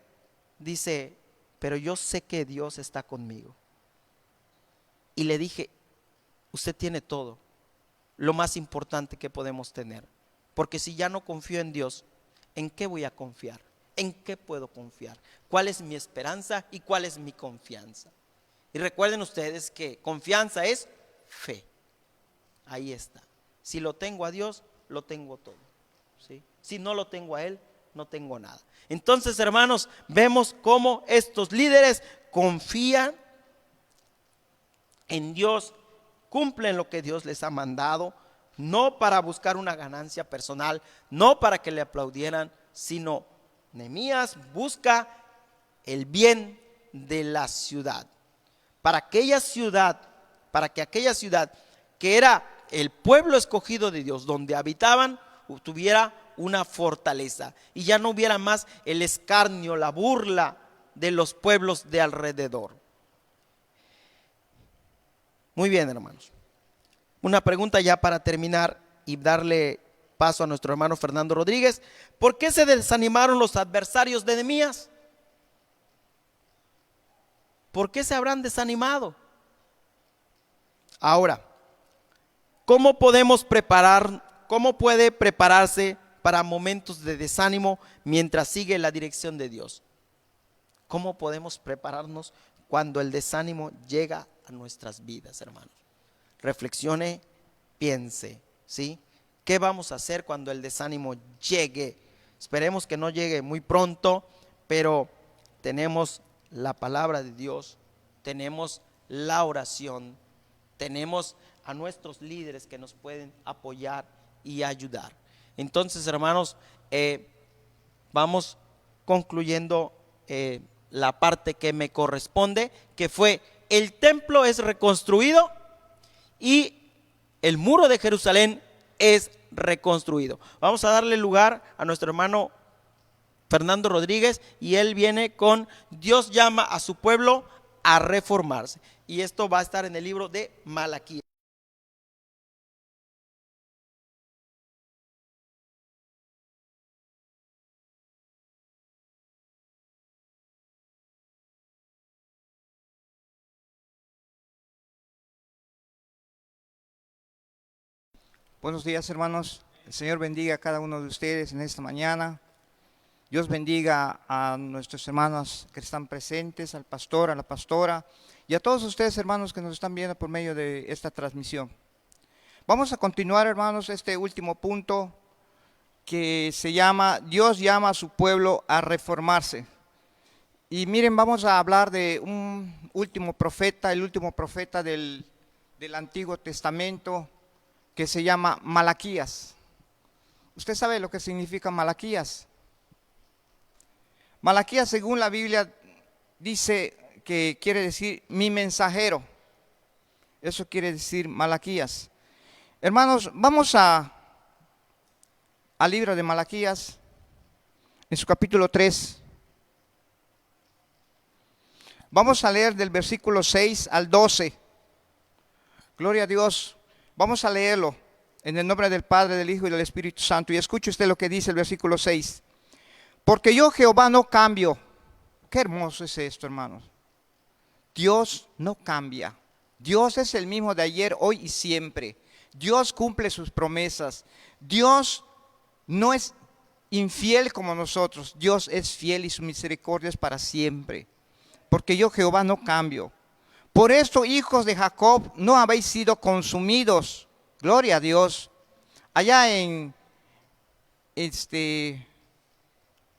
dice: pero yo sé que Dios está conmigo. Y le dije: usted tiene todo, lo más importante que podemos tener, Porque si ya no confío en Dios, ¿en qué voy a confiar? ¿En qué puedo confiar? ¿Cuál es mi esperanza y cuál es mi confianza? Y recuerden ustedes que confianza es fe. Ahí está. Si lo tengo a Dios, lo tengo todo, ¿sí? Si no lo tengo a Él, no tengo nada. Entonces, hermanos, vemos cómo estos líderes confían en Dios, cumplen lo que Dios les ha mandado, no para buscar una ganancia personal, no para que le aplaudieran, sino Nehemías busca el bien de la ciudad. Para que aquella ciudad que era el pueblo escogido de Dios, donde habitaban, tuviera una fortaleza y ya no hubiera más el escarnio, la burla de los pueblos de alrededor. Muy bien, hermanos. Una pregunta ya para terminar y darle paso a nuestro hermano Fernando Rodríguez. ¿Por qué se desanimaron los adversarios de Nehemías? ¿Por qué se habrán desanimado? Ahora, ¿cómo puede prepararse para momentos de desánimo mientras sigue la dirección de Dios? ¿Cómo podemos prepararnos cuando el desánimo llega a nuestras vidas, hermanos? Reflexione, piense, ¿sí? ¿Qué vamos a hacer cuando el desánimo llegue? Esperemos que no llegue muy pronto, pero tenemos la palabra de Dios, tenemos la oración, tenemos a nuestros líderes que nos pueden apoyar y ayudar. Entonces, hermanos, vamos concluyendo la parte que me corresponde, que fue: el templo es reconstruido y el muro de Jerusalén es reconstruido. Vamos a darle lugar a nuestro hermano Fernando Rodríguez y él viene con Dios llama a su pueblo a reformarse. Y esto va a estar en el libro de Malaquías. Buenos días, hermanos. El Señor bendiga a cada uno de ustedes en esta mañana. Dios bendiga a nuestros hermanos que están presentes, al pastor, a la pastora y a todos ustedes, hermanos, que nos están viendo por medio de esta transmisión. Vamos a continuar, hermanos, este último punto que se llama Dios llama a su pueblo a reformarse. Y miren, vamos a hablar de un último profeta, el último profeta del Antiguo Testamento, que se llama Malaquías. ¿Usted sabe lo que significa Malaquías? Malaquías, según la Biblia, dice que quiere decir mi mensajero. Eso quiere decir Malaquías. Hermanos, vamos al libro de Malaquías, en su capítulo 3. Vamos a leer del versículo 6 al 12. Gloria a Dios. Vamos a leerlo en el nombre del Padre, del Hijo y del Espíritu Santo. Y escuche usted lo que dice el versículo 6. Porque yo, Jehová, no cambio. Qué hermoso es esto, hermanos. Dios no cambia. Dios es el mismo de ayer, hoy y siempre. Dios cumple sus promesas. Dios no es infiel como nosotros. Dios es fiel y su misericordia es para siempre. Porque yo, Jehová, no cambio. Por esto, hijos de Jacob, no habéis sido consumidos. Gloria a Dios. Allá en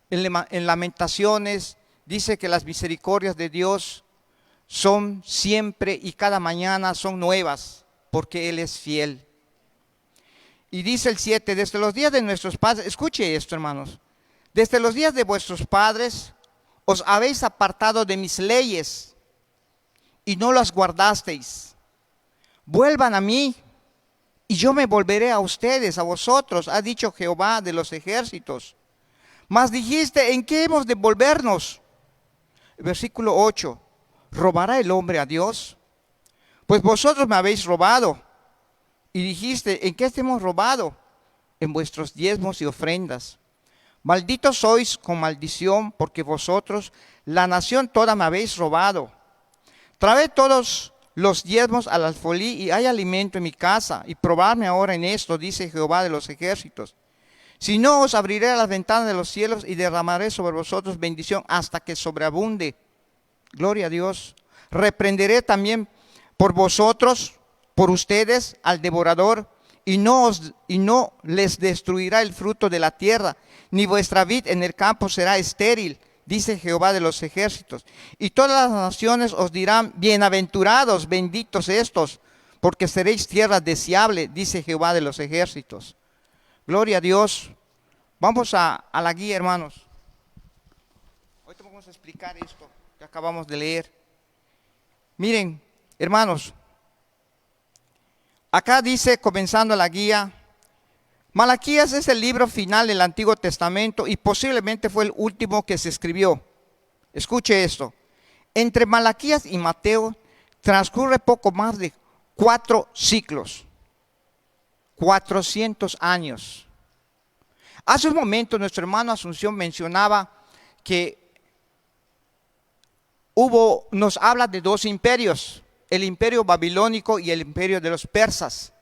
Lamentaciones dice que las misericordias de Dios son siempre y cada mañana son nuevas, porque Él es fiel. Y dice el 7, desde los días de nuestros padres, escuche esto, hermanos, desde los días de vuestros padres os habéis apartado de mis leyes y no las guardasteis. Vuelvan a mí y yo me volveré a ustedes, a vosotros, ha dicho Jehová de los ejércitos. Mas dijiste, ¿en qué hemos de volvernos? Versículo 8, ¿robará el hombre a Dios? Pues vosotros me habéis robado. Y dijiste, ¿en qué te hemos robado? En vuestros diezmos y ofrendas. Malditos sois con maldición, porque vosotros, la nación toda, me habéis robado. Traed todos los diezmos al alfolí y hay alimento en mi casa. Y probadme ahora en esto, dice Jehová de los ejércitos. Si no, os abriré las ventanas de los cielos y derramaré sobre vosotros bendición hasta que sobreabunde. Gloria a Dios. Reprenderé también por vosotros, por ustedes, al devorador, y no les destruirá el fruto de la tierra, ni vuestra vid en el campo será estéril, dice Jehová de los ejércitos. Y todas las naciones os dirán, bienaventurados, benditos estos, porque seréis tierra deseable, dice Jehová de los ejércitos. Gloria a Dios. Vamos a la guía, hermanos. Hoy vamos a explicar esto que acabamos de leer. Miren, hermanos, acá dice, comenzando la guía, Malaquías es el libro final del Antiguo Testamento y posiblemente fue el último que se escribió. Escuche esto. Entre Malaquías y Mateo transcurre poco más de 4 siglos. 400 años. Hace un momento nuestro hermano Asunción mencionaba que nos habla de 2 imperios, el imperio babilónico y el imperio de los persas.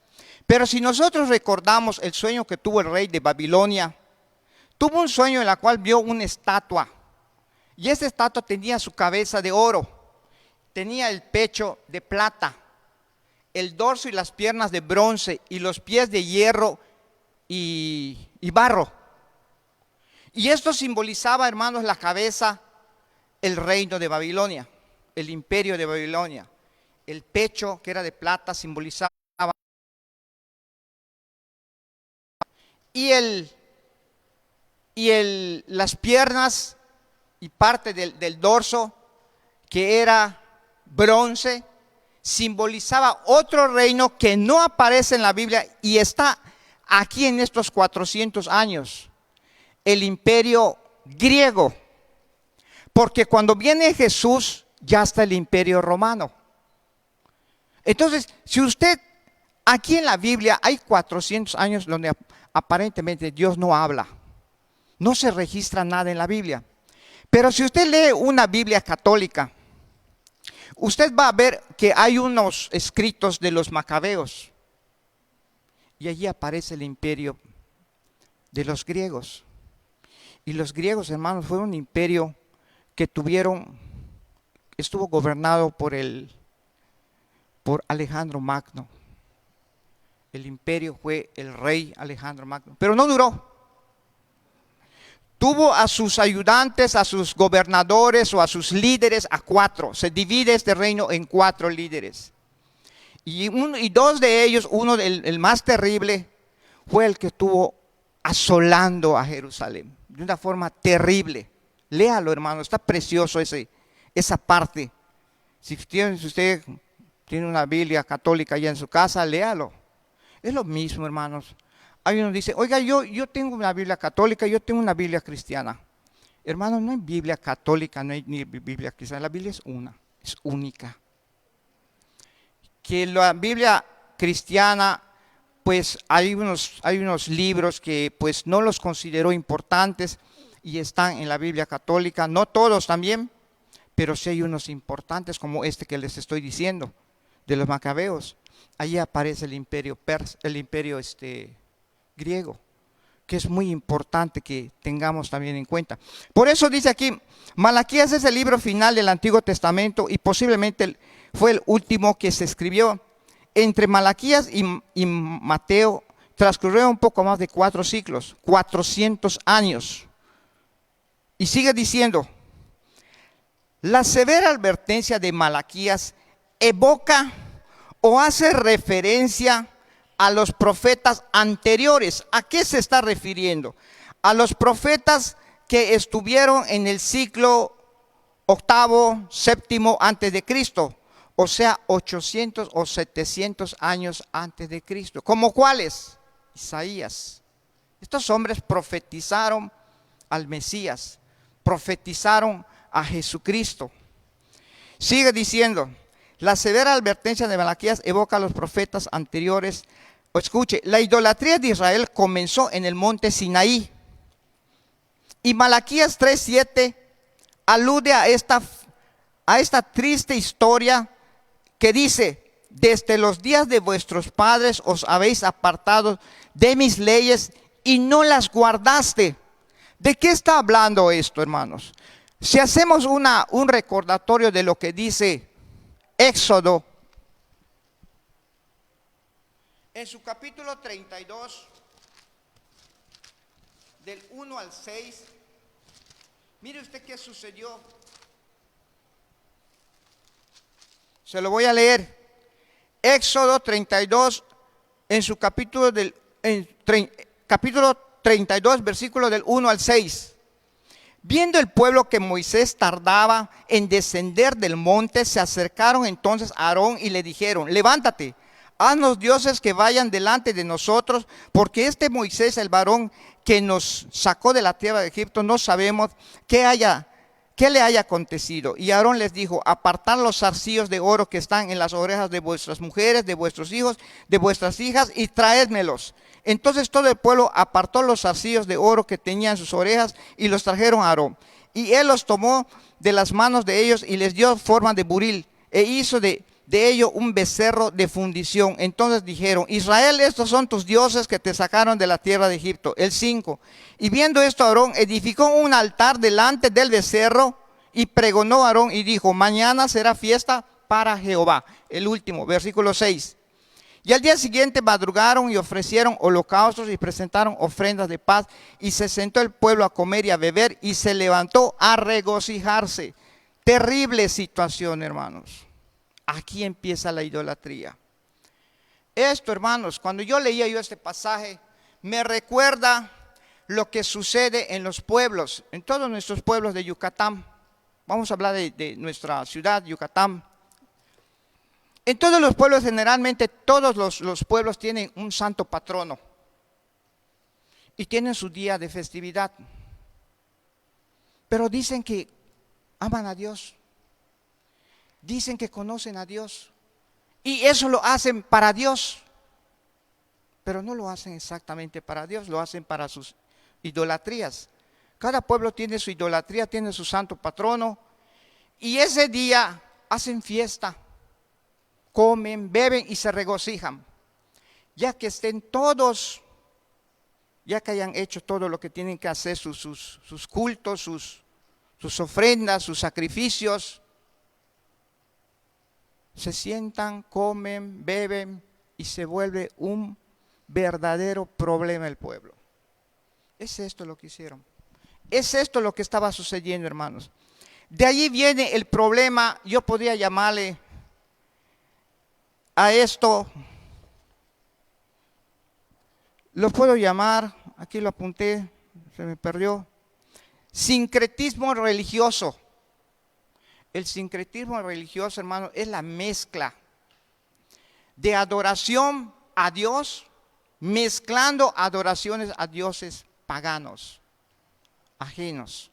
Pero si nosotros recordamos el sueño que tuvo el rey de Babilonia, tuvo un sueño en el cual vio una estatua. Y esa estatua tenía su cabeza de oro, tenía el pecho de plata, el dorso y las piernas de bronce y los pies de hierro y barro. Y esto simbolizaba, hermanos, la cabeza, el reino de Babilonia, el imperio de Babilonia. El pecho, que era de plata, simbolizaba. Las piernas y parte del dorso, que era bronce, simbolizaba otro reino que no aparece en la Biblia y está aquí en estos 400 años, el imperio griego. Porque cuando viene Jesús, ya está el imperio romano. Entonces, si usted, aquí en la Biblia hay 400 años donde aparentemente Dios no habla. No se registra nada en la Biblia. Pero si usted lee una Biblia católica, usted va a ver que hay unos escritos de los macabeos. Y allí aparece el imperio de los griegos. Y los griegos, hermanos, fue un imperio que estuvo gobernado por Alejandro Magno. El imperio fue el rey Alejandro Magno, pero no duró. Tuvo a sus ayudantes, a sus gobernadores o a sus líderes a 4. Se divide este reino en 4 líderes. Y 2 de ellos, uno el más terrible, fue el que estuvo asolando a Jerusalén de una forma terrible. Léalo, hermano, está precioso esa parte. Si usted tiene una Biblia católica allá en su casa, léalo. Es lo mismo, hermanos. Hay uno que dice, oiga, yo tengo una Biblia católica, yo tengo una Biblia cristiana. Hermano, no hay Biblia católica, no hay ni Biblia cristiana. La Biblia es una, es única. Que la Biblia cristiana, pues hay unos libros que pues no los consideró importantes y están en la Biblia católica. No todos también, pero sí hay unos importantes como este que les estoy diciendo, de los macabeos. Allí aparece el imperio griego, que es muy importante que tengamos también en cuenta. Por eso dice aquí, Malaquías es el libro final del Antiguo Testamento y posiblemente fue el último que se escribió. Entre Malaquías y Mateo transcurrió un poco más de 4 siglos, 400 años. Y sigue diciendo, la severa advertencia de Malaquías evoca o hace referencia a los profetas anteriores. ¿A qué se está refiriendo? A los profetas que estuvieron en el siglo octavo, séptimo antes de Cristo, o sea, 800 o 700 años antes de Cristo. ¿Como cuáles? Isaías. Estos hombres profetizaron al Mesías, profetizaron a Jesucristo. Sigue diciendo, la severa advertencia de Malaquías evoca a los profetas anteriores. Escuche, la idolatría de Israel comenzó en el monte Sinaí. Y Malaquías 3:7 alude a esta triste historia que dice, desde los días de vuestros padres os habéis apartado de mis leyes y no las guardaste. ¿De qué está hablando esto, hermanos? Si hacemos un recordatorio de lo que dice Éxodo, en su capítulo 32, del 1 al 6, mire usted qué sucedió. Se lo voy a leer. Éxodo 32, en su capítulo, capítulo 32, versículo del 1 al 6. Viendo el pueblo que Moisés tardaba en descender del monte, se acercaron entonces a Aarón y le dijeron: levántate, haznos dioses que vayan delante de nosotros, porque este Moisés, el varón que nos sacó de la tierra de Egipto, no sabemos qué le haya acontecido. Y Aarón les dijo: apartad los zarcillos de oro que están en las orejas de vuestras mujeres, de vuestros hijos, de vuestras hijas, y traédmelos. Entonces todo el pueblo apartó los zarcillos de oro que tenía en sus orejas y los trajeron a Aarón. Y él los tomó de las manos de ellos y les dio forma de buril, e hizo de ello un becerro de fundición. Entonces dijeron: Israel, estos son tus dioses que te sacaron de la tierra de Egipto. El 5. Y viendo esto, Aarón edificó un altar delante del becerro y pregonó a Aarón y dijo: mañana será fiesta para Jehová. El último, versículo 6. Y al día siguiente madrugaron y ofrecieron holocaustos y presentaron ofrendas de paz, y se sentó el pueblo a comer y a beber y se levantó a regocijarse. Terrible situación, hermanos. Aquí empieza la idolatría. Esto, hermanos, cuando yo leía este pasaje, me recuerda lo que sucede en los pueblos, en todos nuestros pueblos de Yucatán. Vamos a hablar de nuestra ciudad, Yucatán. En todos los pueblos, generalmente todos los pueblos tienen un santo patrono y tienen su día de festividad. Pero dicen que aman a Dios, dicen que conocen a Dios, y eso lo hacen para Dios, pero no lo hacen exactamente para Dios, lo hacen para sus idolatrías. Cada pueblo tiene su idolatría, tiene su santo patrono, y ese día hacen fiesta, comen, beben y se regocijan, ya que estén todos, ya que hayan hecho todo lo que tienen que hacer, sus cultos, sus ofrendas, sus sacrificios. Se sientan, comen, beben y se vuelve un verdadero problema el pueblo. Es esto lo que hicieron. Es esto lo que estaba sucediendo, hermanos. De allí viene el problema. Yo podría llamarle a esto, lo puedo llamar, aquí lo apunté, se me perdió, sincretismo religioso. El sincretismo religioso, hermano, es la mezcla de adoración a Dios, mezclando adoraciones a dioses paganos, ajenos.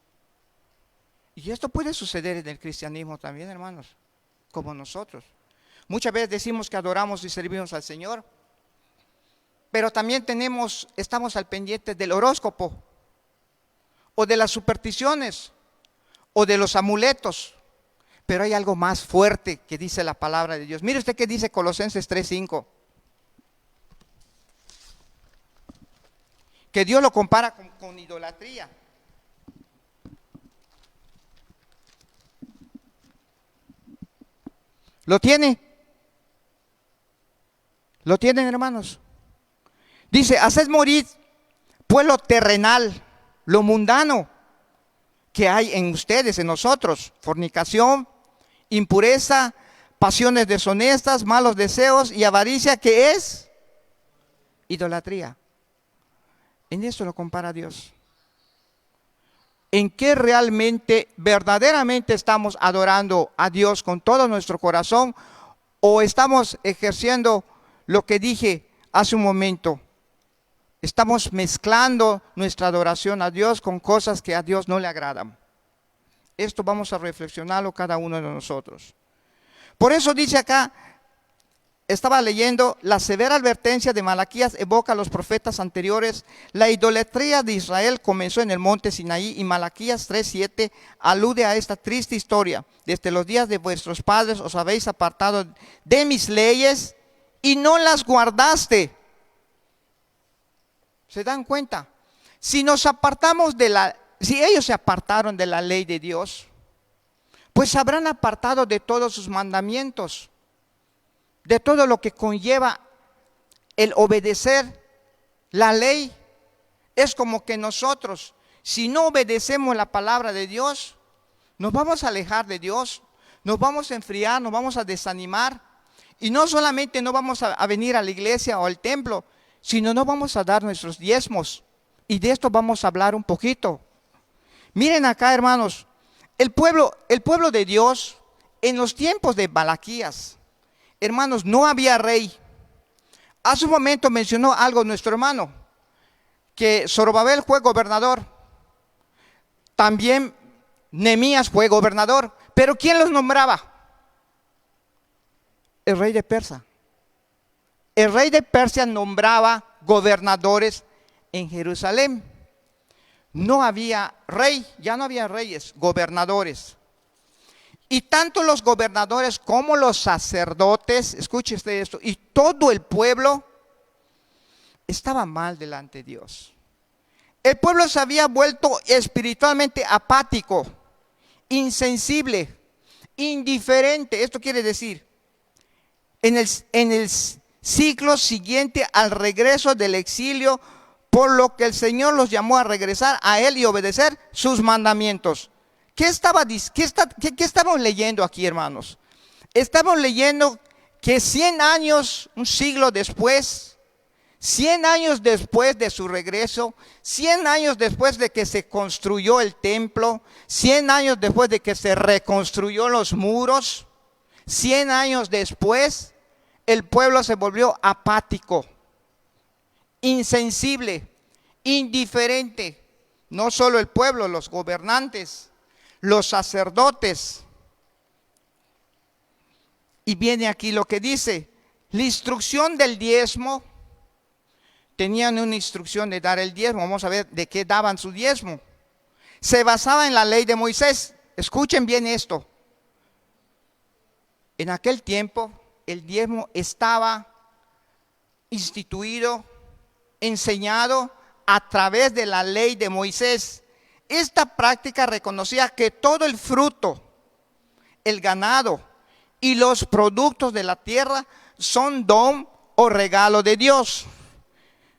Y esto puede suceder en el cristianismo también, hermanos, como nosotros. Muchas veces decimos que adoramos y servimos al Señor, pero también estamos al pendiente del horóscopo, o de las supersticiones, o de los amuletos. Pero hay algo más fuerte que dice la palabra de Dios. Mire usted qué dice Colosenses 3:5. Que Dios lo compara con idolatría. ¿Lo tiene? ¿Lo tienen, hermanos? Dice: haced morir pues lo terrenal, lo mundano que hay en ustedes, en nosotros: fornicación, impureza, pasiones deshonestas, malos deseos y avaricia, que es idolatría. En eso lo compara Dios. ¿En qué realmente, verdaderamente estamos adorando a Dios con todo nuestro corazón? ¿O estamos ejerciendo lo que dije hace un momento? Estamos mezclando nuestra adoración a Dios con cosas que a Dios no le agradan. Esto vamos a reflexionarlo cada uno de nosotros. Por eso dice acá, estaba leyendo, la severa advertencia de Malaquías evoca a los profetas anteriores. La idolatría de Israel comenzó en el monte Sinaí, y Malaquías 3:7 alude a esta triste historia. Desde los días de vuestros padres os habéis apartado de mis leyes y no las guardaste. ¿Se dan cuenta? si ellos se apartaron de la ley de Dios, pues se habrán apartado de todos sus mandamientos, de todo lo que conlleva el obedecer la ley. Es como que nosotros, si no obedecemos la palabra de Dios, nos vamos a alejar de Dios, nos vamos a enfriar, nos vamos a desanimar. Y no solamente no vamos a venir a la iglesia o al templo, sino no vamos a dar nuestros diezmos. Y de esto vamos a hablar un poquito. Miren acá, hermanos, el pueblo de Dios, en los tiempos de Malaquías, hermanos, no había rey. Hace un momento mencionó algo nuestro hermano, que Zorobabel fue gobernador. También Nehemías fue gobernador. Pero ¿quién los nombraba? El rey de Persia. El rey de Persia nombraba gobernadores en Jerusalén. No había rey, ya no había reyes, gobernadores. Y tanto los gobernadores como los sacerdotes, escuche usted esto, y todo el pueblo estaba mal delante de Dios. El pueblo se había vuelto espiritualmente apático, insensible, indiferente. Esto quiere decir, en el ciclo siguiente al regreso del exilio, por lo que el Señor los llamó a regresar a Él y obedecer sus mandamientos. ¿Qué estamos leyendo aquí, hermanos? Estamos leyendo que 100 años, un siglo después, 100 años después de su regreso, 100 años después de que se construyó el templo, 100 años después de que se reconstruyó los muros, 100 años después, el pueblo se volvió apático, insensible, indiferente. No solo el pueblo, los gobernantes, los sacerdotes. Y viene aquí lo que dice, la instrucción del diezmo. Tenían una instrucción de dar el diezmo. Vamos a ver de qué daban su diezmo. Se basaba en la ley de Moisés. Escuchen bien esto. En aquel tiempo el diezmo estaba instituido, enseñado a través de la ley de Moisés. Esta práctica reconocía que todo el fruto, el ganado y los productos de la tierra son don o regalo de Dios.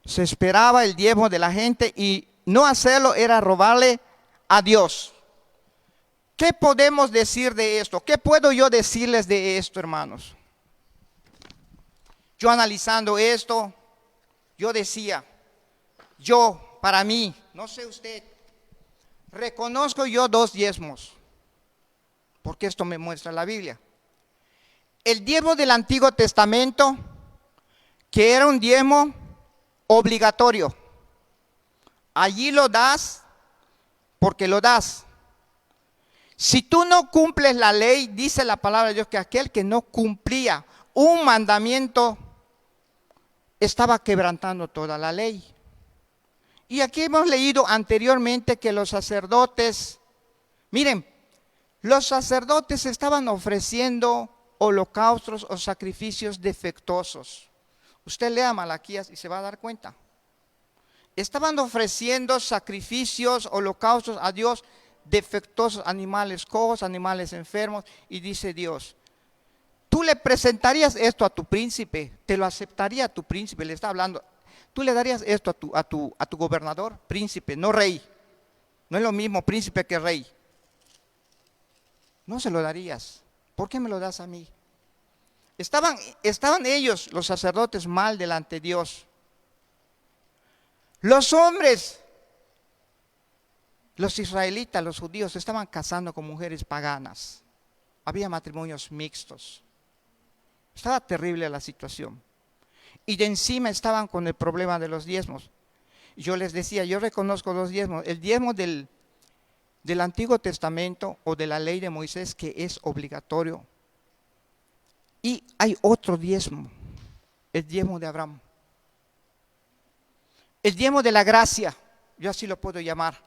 Se esperaba el diezmo de la gente y no hacerlo era robarle a Dios. ¿Qué podemos decir de esto? ¿Qué puedo yo decirles de esto, hermanos? Yo analizando esto, yo decía, para mí, no sé usted, reconozco yo 2 diezmos, porque esto me muestra la Biblia. El diezmo del Antiguo Testamento, que era un diezmo obligatorio. Allí lo das porque lo das. Si tú no cumples la ley, dice la palabra de Dios que aquel que no cumplía un mandamiento estaba quebrantando toda la ley. Y aquí hemos leído anteriormente que los sacerdotes, miren, los sacerdotes estaban ofreciendo holocaustos o sacrificios defectuosos. Usted lea Malaquías y se va a dar cuenta. Estaban ofreciendo sacrificios, holocaustos a Dios defectuosos, animales cojos, animales enfermos. Y dice Dios, tú le presentarías esto a tu príncipe, te lo aceptaría a tu príncipe, le está hablando. Tú le darías esto a tu gobernador, príncipe, no rey. No es lo mismo príncipe que rey. No se lo darías. ¿Por qué me lo das a mí? Estaban ellos, los sacerdotes, mal delante de Dios. Los hombres, los israelitas, los judíos, estaban casando con mujeres paganas. Había matrimonios mixtos. Estaba terrible la situación. Y de encima estaban con el problema de los diezmos. Yo les decía, yo reconozco 2 diezmos. El diezmo del Antiguo Testamento o de la ley de Moisés, que es obligatorio. Y hay otro diezmo, el diezmo de Abraham. El diezmo de la gracia, yo así lo puedo llamar.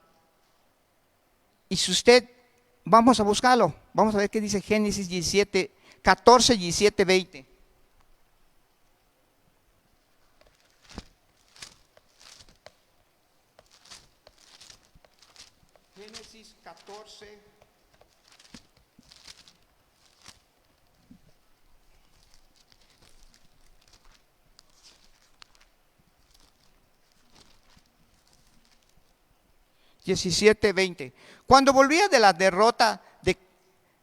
Y si usted, vamos a buscarlo, vamos a ver qué dice Génesis 17, 14, 17, 20. Génesis 14. (17-20). Cuando volvía de la derrota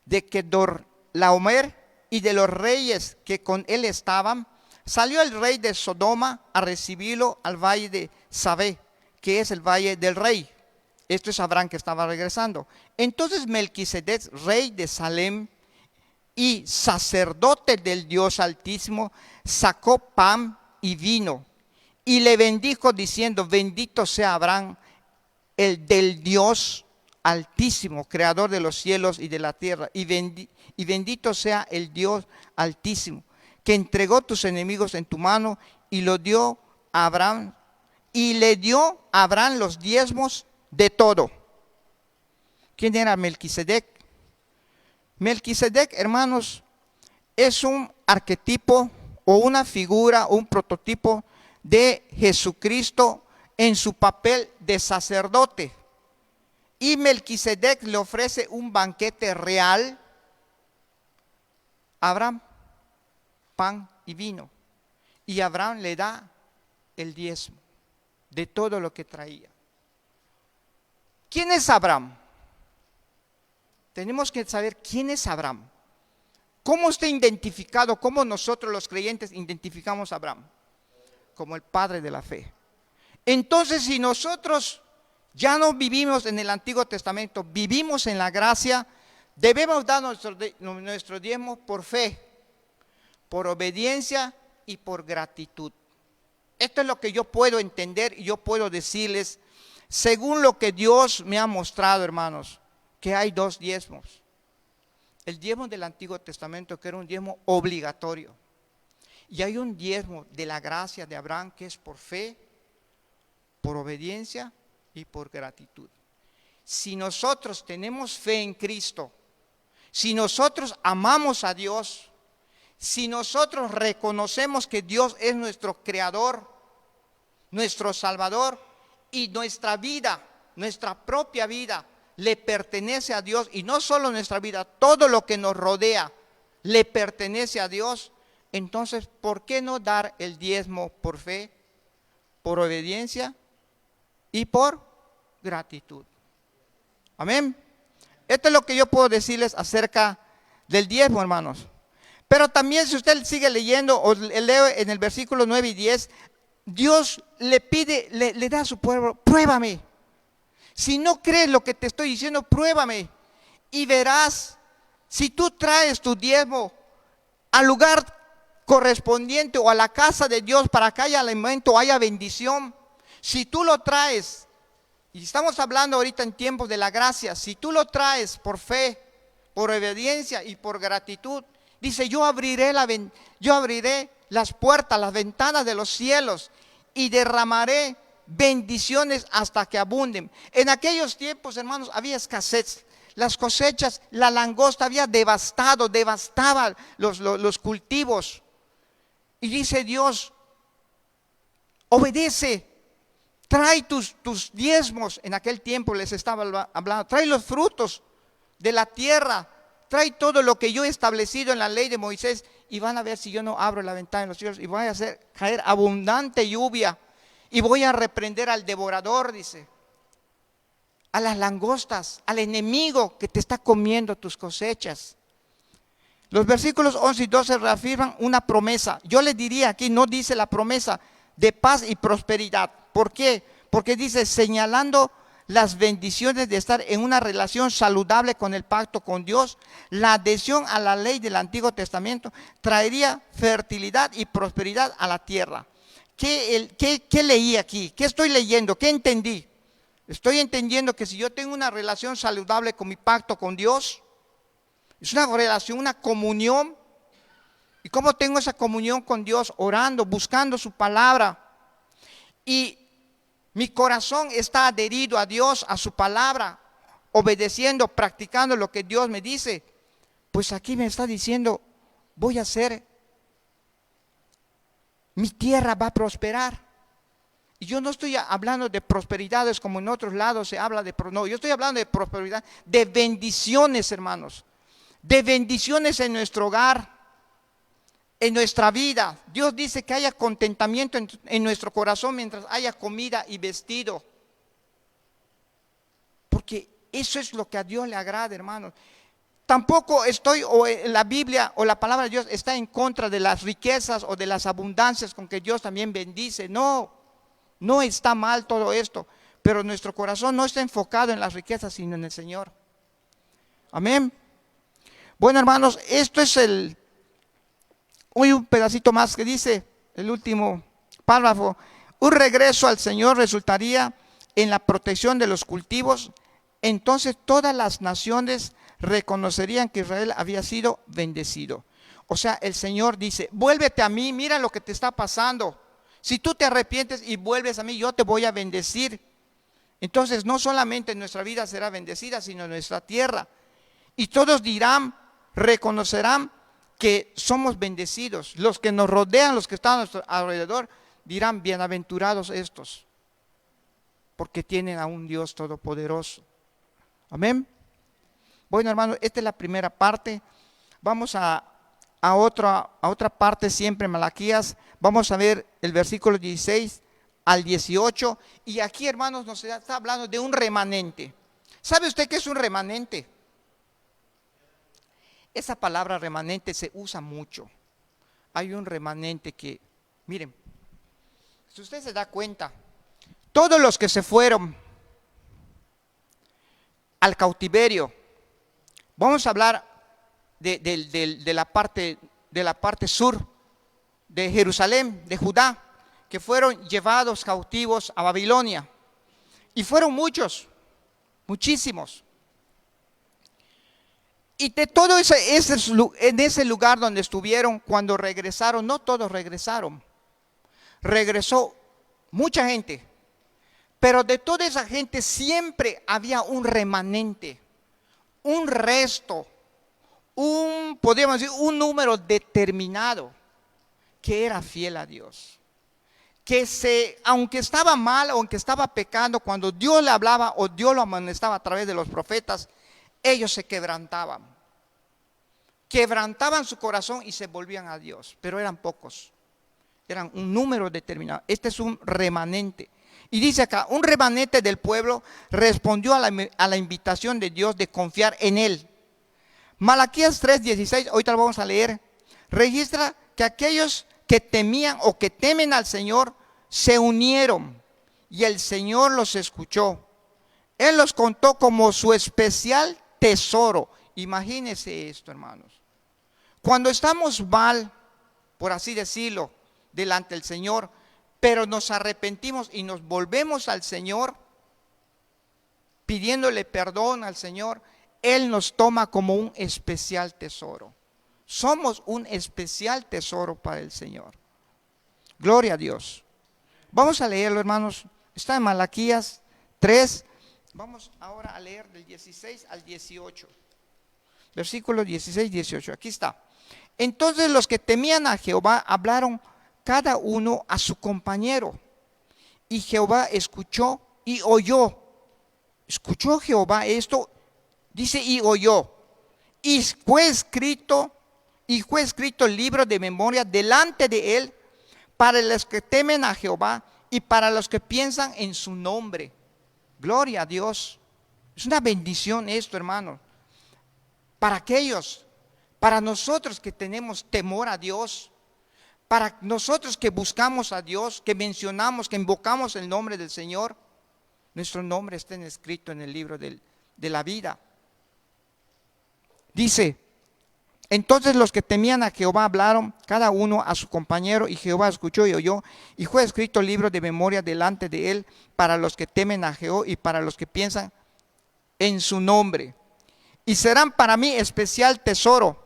de Kedorlaomer y de los reyes que con él estaban, salió el rey de Sodoma a recibirlo al valle de Sabé, que es el valle del rey. Esto es Abraham que estaba regresando. Entonces Melquisedec, rey de Salem y sacerdote del Dios Altísimo, sacó pan y vino y le bendijo diciendo: bendito sea Abraham, el del Dios Altísimo, creador de los cielos y de la tierra, y bendito sea el Dios Altísimo, que entregó tus enemigos en tu mano, y lo dio a Abraham, y le dio a Abraham los diezmos de todo. ¿Quién era Melquisedec? Melquisedec, hermanos, es un arquetipo o una figura, un prototipo de Jesucristo en su papel de sacerdote. Y Melquisedec le ofrece un banquete real a Abraham, pan y vino. Y Abraham le da el diezmo de todo lo que traía. ¿Quién es Abraham? Tenemos que saber quién es Abraham. ¿Cómo está identificado? ¿Cómo nosotros los creyentes identificamos a Abraham? Como el padre de la fe. Entonces, si nosotros ya no vivimos en el Antiguo Testamento, vivimos en la gracia, debemos dar nuestro diezmo por fe, por obediencia y por gratitud. Esto es lo que yo puedo entender y yo puedo decirles, según lo que Dios me ha mostrado, hermanos, que hay dos diezmos. El diezmo del Antiguo Testamento, que era un diezmo obligatorio, y hay un diezmo de la gracia de Abraham, que es por fe, por obediencia y por gratitud. Si nosotros tenemos fe en Cristo, si nosotros amamos a Dios, si nosotros reconocemos que Dios es nuestro creador, nuestro salvador, y nuestra vida, nuestra propia vida, le pertenece a Dios, y no solo nuestra vida, todo lo que nos rodea le pertenece a Dios, entonces, ¿por qué no dar el diezmo por fe, por obediencia y por gratitud? Amén. Esto es lo que yo puedo decirles acerca del diezmo, hermanos. Pero también, si usted sigue leyendo o lee en el versículo 9 y 10, Dios le pide, le da a su pueblo: pruébame. Si no crees lo que te estoy diciendo, pruébame y verás. Si tú traes tu diezmo al lugar correspondiente o a la casa de Dios para que haya alimento, haya bendición, si tú lo traes, y estamos hablando ahorita en tiempos de la gracia, si tú lo traes por fe, por obediencia y por gratitud, dice: yo abriré las puertas, las ventanas de los cielos y derramaré bendiciones hasta que abunden. En aquellos tiempos, hermanos, había escasez. Las cosechas, la langosta había devastaba los cultivos. Y dice Dios: obedece, trae tus diezmos. En aquel tiempo les estaba hablando: trae los frutos de la tierra, trae todo lo que yo he establecido en la ley de Moisés, y van a ver si yo no abro la ventana de los cielos y voy a hacer caer abundante lluvia, y voy a reprender al devorador, dice, a las langostas, al enemigo que te está comiendo tus cosechas. Los versículos 11 y 12 reafirman una promesa. Yo les diría aquí, no dice la promesa de paz y prosperidad. ¿Por qué? Porque dice, señalando las bendiciones de estar en una relación saludable con el pacto con Dios, la adhesión a la ley del Antiguo Testamento traería fertilidad y prosperidad a la tierra. ¿Qué leí aquí? ¿Qué estoy leyendo? ¿Qué entendí? Estoy entendiendo que si yo tengo una relación saludable con mi pacto con Dios, es una relación, una comunión. ¿Y cómo tengo esa comunión con Dios? Orando, buscando su palabra. Y mi corazón está adherido a Dios, a su palabra, obedeciendo, practicando lo que Dios me dice. Pues aquí me está diciendo, voy a hacer, mi tierra va a prosperar. Y yo no estoy hablando de prosperidades como en otros lados se habla de, no, yo estoy hablando de prosperidad, de bendiciones, hermanos, de bendiciones en nuestro hogar, en nuestra vida. Dios dice que haya contentamiento en nuestro corazón mientras haya comida y vestido. Porque eso es lo que a Dios le agrada, hermanos. Tampoco estoy, o la Biblia o la palabra de Dios está en contra de las riquezas o de las abundancias con que Dios también bendice. No, no está mal todo esto, pero nuestro corazón no está enfocado en las riquezas, sino en el Señor. Amén. Bueno, hermanos, esto es hoy un pedacito más que dice el último párrafo. Un regreso al Señor resultaría en la protección de los cultivos. Entonces todas las naciones reconocerían que Israel había sido bendecido. O sea, el Señor dice, vuélvete a mí, mira lo que te está pasando. Si tú te arrepientes y vuelves a mí, yo te voy a bendecir. Entonces no solamente nuestra vida será bendecida, sino nuestra tierra. Y todos dirán, reconocerán que somos bendecidos. Los que nos rodean, los que están a nuestro alrededor, dirán, bienaventurados estos, porque tienen a un Dios todopoderoso. Amén. Bueno, hermanos, esta es la primera parte. Vamos a otra parte siempre en Malaquías. Vamos a ver el versículo 16 al 18. Y aquí, hermanos, nos está hablando de un remanente. ¿Sabe usted qué es un remanente? Esa palabra remanente se usa mucho. Hay un remanente que, miren, si usted se da cuenta, todos los que se fueron al cautiverio, vamos a hablar de la parte sur de Jerusalén, de Judá, que fueron llevados cautivos a Babilonia. Y fueron muchos, muchísimos. Y de todo en ese lugar donde estuvieron, cuando regresaron, no todos regresaron. Regresó mucha gente. Pero de toda esa gente siempre había un remanente, un resto, podríamos decir, un número determinado que era fiel a Dios. Que aunque estaba mal, aunque estaba pecando, cuando Dios le hablaba o Dios lo amonestaba a través de los profetas, ellos se quebrantaban su corazón y se volvían a Dios, pero eran pocos, eran un número determinado. Este es un remanente. Y dice acá, un remanente del pueblo respondió a la invitación de Dios de confiar en Él. Malaquías 3:16, ahorita lo vamos a leer, registra que aquellos que temían o que temen al Señor se unieron y el Señor los escuchó. Él los contó como su especial tesoro. Imagínense esto, hermanos. Cuando estamos mal, por así decirlo, delante del Señor, pero nos arrepentimos y nos volvemos al Señor, pidiéndole perdón al Señor, Él nos toma como un especial tesoro. Somos un especial tesoro para el Señor. Gloria a Dios. Vamos a leerlo, hermanos. Está en Malaquías 3. Vamos ahora a leer del 16 al 18. Versículos 16 y 18. Aquí está. Entonces los que temían a Jehová hablaron cada uno a su compañero. Y Jehová escuchó y oyó. Escuchó Jehová esto, dice, y oyó. Y fue escrito el libro de memoria delante de él para los que temen a Jehová y para los que piensan en su nombre. Gloria a Dios. Es una bendición esto, hermano. Para aquellos, para nosotros que tenemos temor a Dios, para nosotros que buscamos a Dios, que mencionamos, que invocamos el nombre del Señor, nuestro nombre está escrito en el libro de la vida. Dice, entonces los que temían a Jehová hablaron cada uno a su compañero, y Jehová escuchó y oyó, y fue escrito el libro de memoria delante de él para los que temen a Jehová y para los que piensan en su nombre. Y serán para mí especial tesoro,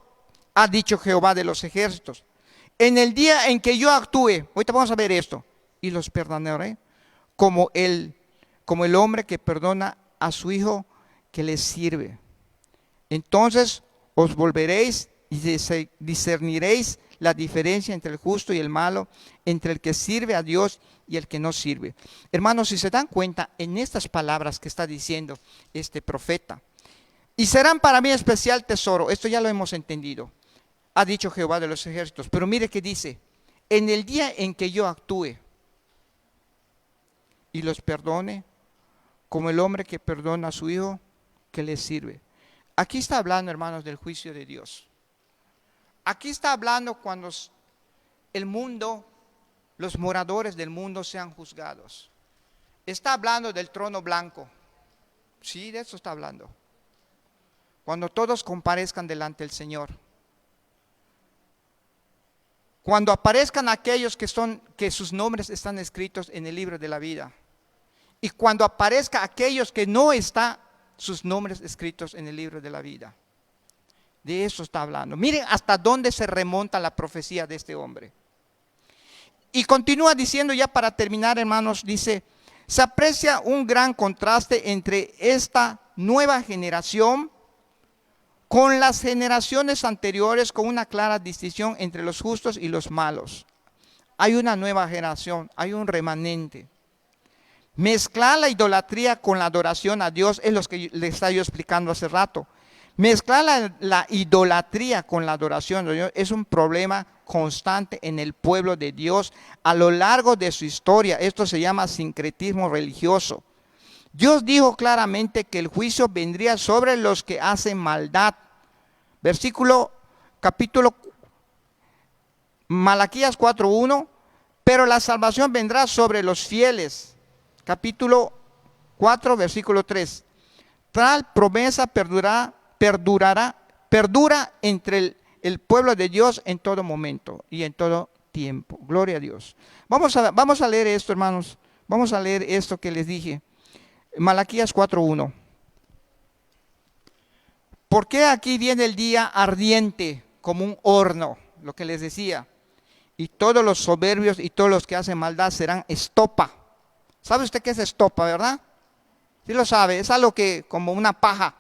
ha dicho Jehová de los ejércitos. En el día en que yo actúe, ahorita vamos a ver esto, y los perdonaré, como el hombre que perdona a su hijo que le sirve. Entonces os volveréis y discerniréis la diferencia entre el justo y el malo, entre el que sirve a Dios y el que no sirve. Hermanos, si se dan cuenta en estas palabras que está diciendo este profeta, y serán para mí especial tesoro, esto ya lo hemos entendido, ha dicho Jehová de los ejércitos, pero mire que dice, en el día en que yo actúe y los perdone, como el hombre que perdona a su hijo, que le sirve. Aquí está hablando, hermanos, del juicio de Dios. Aquí está hablando cuando el mundo, los moradores del mundo sean juzgados. Está hablando del trono blanco. Sí, de eso está hablando. Cuando todos comparezcan delante del Señor. Cuando aparezcan aquellos que sus nombres están escritos en el libro de la vida. Y cuando aparezca aquellos que no están sus nombres escritos en el libro de la vida. De eso está hablando. Miren hasta dónde se remonta la profecía de este hombre. Y continúa diciendo ya para terminar, hermanos, dice, se aprecia un gran contraste entre esta nueva generación con las generaciones anteriores, con una clara distinción entre los justos y los malos. Hay una nueva generación, hay un remanente. Mezclar la idolatría con la adoración a Dios es lo que le estaba yo explicando hace rato. Mezclar la idolatría con la adoración de Dios es un problema constante en el pueblo de Dios a lo largo de su historia. Esto se llama sincretismo religioso. Dios dijo claramente que el juicio vendría sobre los que hacen maldad. Capítulo Malaquías 4:1, pero la salvación vendrá sobre los fieles. Capítulo 4, versículo 3. Tal promesa perdura entre el pueblo de Dios en todo momento y en todo tiempo. Gloria a Dios. Vamos a leer esto, hermanos. Vamos a leer esto que les dije. Malaquías 4:1. ¿Por qué aquí viene el día ardiente como un horno? Lo que les decía. Y todos los soberbios y todos los que hacen maldad serán estopa. ¿Sabe usted qué es estopa, verdad? Sí lo sabe, es algo que como una paja.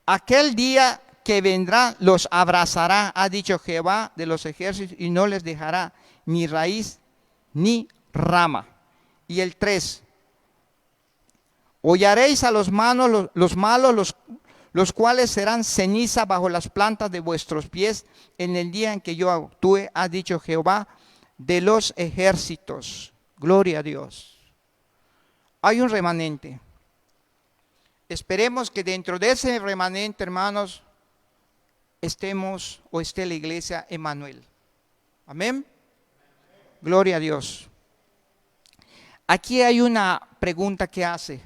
Aquel día que vendrá los abrazará, ha dicho Jehová de los ejércitos, y no les dejará ni raíz ni rama. Y el 3. Hollaréis a los malos, los cuales serán ceniza bajo las plantas de vuestros pies en el día en que yo actúe, ha dicho Jehová de los ejércitos. Gloria a Dios. Hay un remanente. Esperemos que dentro de ese remanente, hermanos, esté la iglesia Emmanuel. Amén. Gloria a Dios. Aquí hay una pregunta que hace.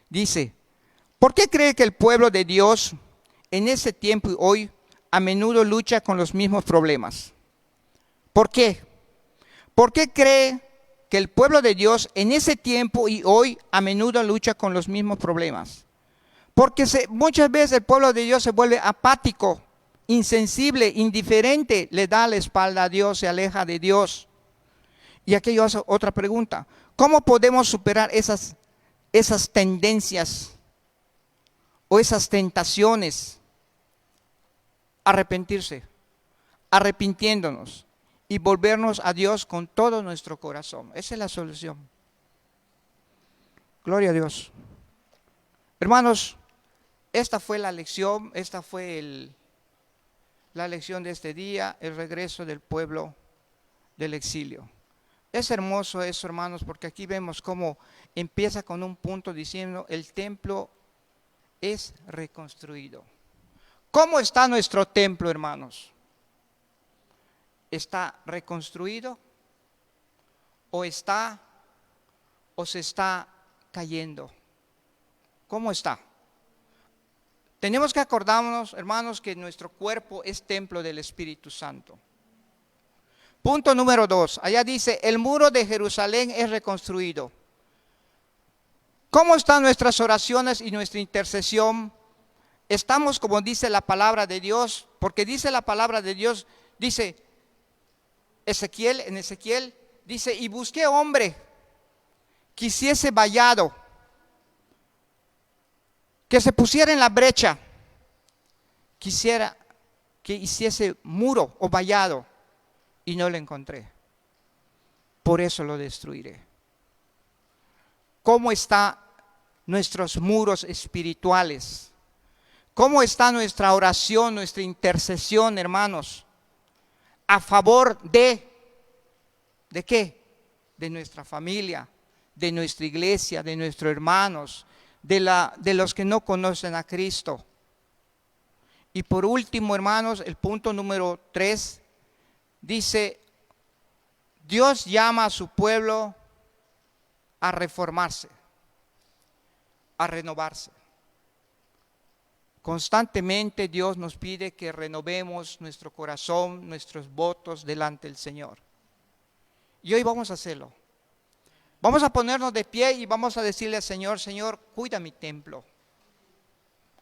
Dice, ¿por qué cree que el pueblo de Dios en ese tiempo y hoy a menudo lucha con los mismos problemas? ¿Por qué? ¿Por qué cree que el pueblo de Dios en ese tiempo y hoy a menudo lucha con los mismos problemas? Porque muchas veces el pueblo de Dios se vuelve apático, insensible, indiferente, le da la espalda a Dios, se aleja de Dios. Y aquí yo hago otra pregunta. ¿Cómo podemos superar esas tendencias o esas tentaciones? Arrepintiéndonos y volvernos a Dios con todo nuestro corazón. Esa es la solución. Gloria a Dios. Hermanos, esta fue la lección, la lección de este día, el regreso del pueblo del exilio. Es hermoso eso, hermanos, porque aquí vemos cómo empieza con un punto diciendo el templo es reconstruido. ¿Cómo está nuestro templo, hermanos? ¿Está reconstruido? ¿O se está cayendo? ¿Cómo está? Tenemos que acordarnos, hermanos, que nuestro cuerpo es templo del Espíritu Santo. Punto número 2. Allá dice, el muro de Jerusalén es reconstruido. ¿Cómo están nuestras oraciones y nuestra intercesión? Estamos como dice la palabra de Dios, porque dice la palabra de Dios, dice en Ezequiel, dice, y busqué hombre que hiciese vallado, que se pusiera en la brecha, quisiera que hiciese muro o vallado y no lo encontré. Por eso lo destruiré. ¿Cómo están nuestros muros espirituales? ¿Cómo está nuestra oración, nuestra intercesión, hermanos? A favor ¿de qué? De nuestra familia, de nuestra iglesia, de nuestros hermanos, de los que no conocen a Cristo. Y por último, hermanos, el punto número 3 dice: Dios llama a su pueblo a reformarse, a renovarse. Constantemente Dios nos pide que renovemos nuestro corazón, nuestros votos delante del Señor. Y hoy vamos a hacerlo. Vamos a ponernos de pie y vamos a decirle al Señor: Señor, cuida mi templo.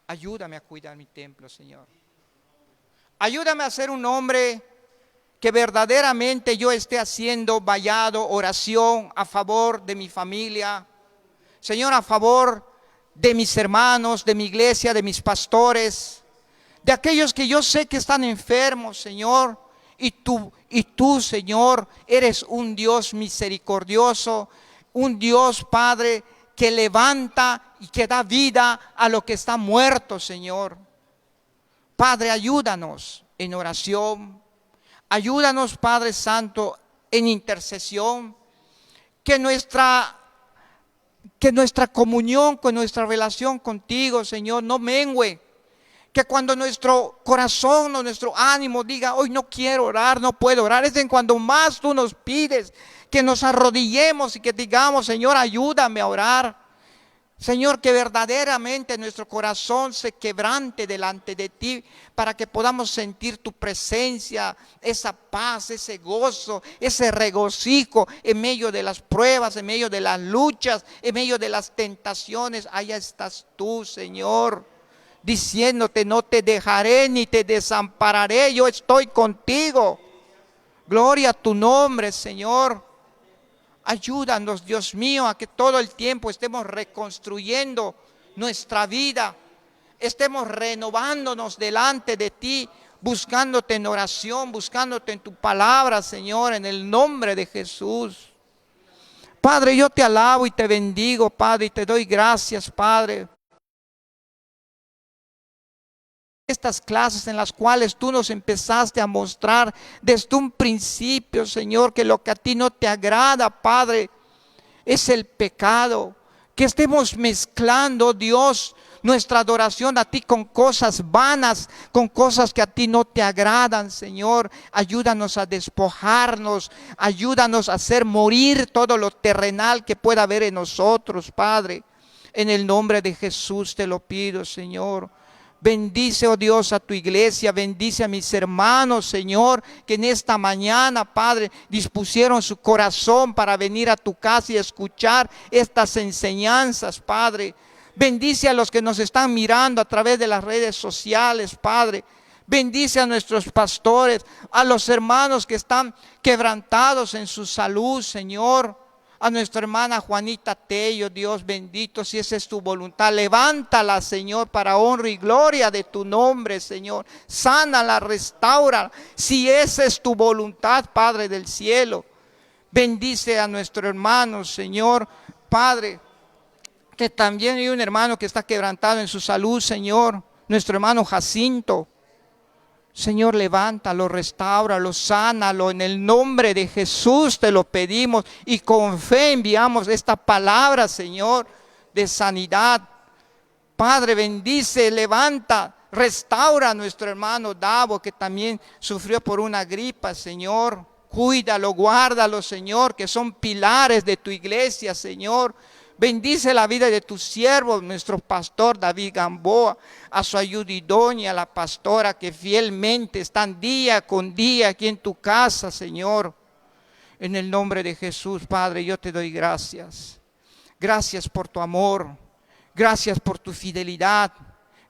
Ayúdame a cuidar mi templo, Señor. Ayúdame a ser un hombre que verdaderamente yo esté haciendo vallado, oración a favor de mi familia. Señor, a favor de mis hermanos, de mi iglesia, de mis pastores, de aquellos que yo sé que están enfermos, Señor. Y tú, Señor, eres un Dios misericordioso, un Dios, Padre, que levanta y que da vida a lo que está muerto, Señor. Padre, ayúdanos en oración. Ayúdanos, Padre Santo, en intercesión. Que nuestra comunión, con nuestra relación contigo, Señor, no mengüe. Que cuando nuestro corazón o nuestro ánimo diga: hoy no quiero orar, no puedo orar, es en cuando más tú nos pides que nos arrodillemos y que digamos: Señor, ayúdame a orar. Señor, que verdaderamente nuestro corazón se quebrante delante de ti, para que podamos sentir tu presencia, esa paz, ese gozo, ese regocijo en medio de las pruebas, en medio de las luchas, en medio de las tentaciones. Allá estás tú, Señor, diciéndote: no te dejaré ni te desampararé, yo estoy contigo. Gloria a tu nombre, Señor. Ayúdanos, Dios mío, a que todo el tiempo estemos reconstruyendo nuestra vida, estemos renovándonos delante de ti, buscándote en oración, buscándote en tu palabra, Señor, en el nombre de Jesús. Padre, yo te alabo y te bendigo, Padre, y te doy gracias, Padre. Estas clases en las cuales tú nos empezaste a mostrar desde un principio, Señor, que lo que a ti no te agrada, Padre, es el pecado. Que estemos mezclando, Dios, nuestra adoración a ti con cosas vanas, con cosas que a ti no te agradan, Señor. Ayúdanos a despojarnos, ayúdanos a hacer morir todo lo terrenal que pueda haber en nosotros, Padre. En el nombre de Jesús te lo pido, Señor. Bendice, oh Dios, a tu iglesia, bendice a mis hermanos, Señor, que en esta mañana, Padre, dispusieron su corazón para venir a tu casa y escuchar estas enseñanzas, Padre. Bendice a los que nos están mirando a través de las redes sociales, Padre. Bendice a nuestros pastores, a los hermanos que están quebrantados en su salud, Señor. A nuestra hermana Juanita Tello, Dios bendito, si esa es tu voluntad, levántala, Señor, para honra y gloria de tu nombre, Señor. Sánala, restaura, si esa es tu voluntad, Padre del cielo. Bendice a nuestro hermano, Señor, Padre, que también hay un hermano que está quebrantado en su salud, Señor, nuestro hermano Jacinto. Señor, levántalo, restáuralo, sánalo, en el nombre de Jesús te lo pedimos y con fe enviamos esta palabra, Señor, de sanidad. Padre, bendice, levanta, restaura a nuestro hermano Davo, que también sufrió por una gripa, Señor. Cuídalo, guárdalo, Señor, que son pilares de tu iglesia, Señor. Bendice la vida de tu siervo, nuestro pastor David Gamboa, a su ayuda idónea, a la pastora que fielmente están día con día aquí en tu casa, Señor. En el nombre de Jesús, Padre, yo te doy gracias. Gracias por tu amor, gracias por tu fidelidad,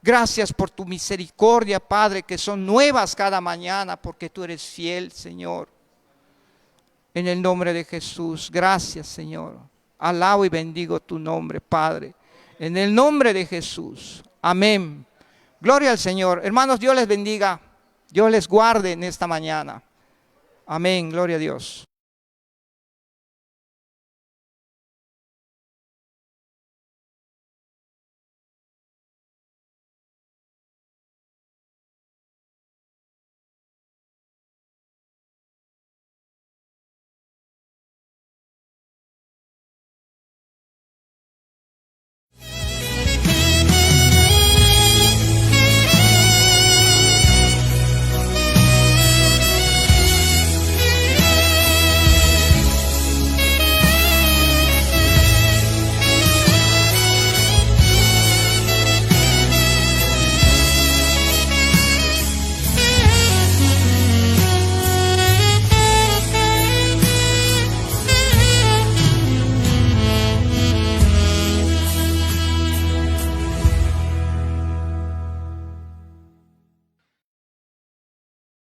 gracias por tu misericordia, Padre, que son nuevas cada mañana porque tú eres fiel, Señor. En el nombre de Jesús, gracias, Señor. Alabo y bendigo tu nombre, Padre. En el nombre de Jesús. Amén. Gloria al Señor. Hermanos, Dios les bendiga. Dios les guarde en esta mañana. Amén, gloria a Dios.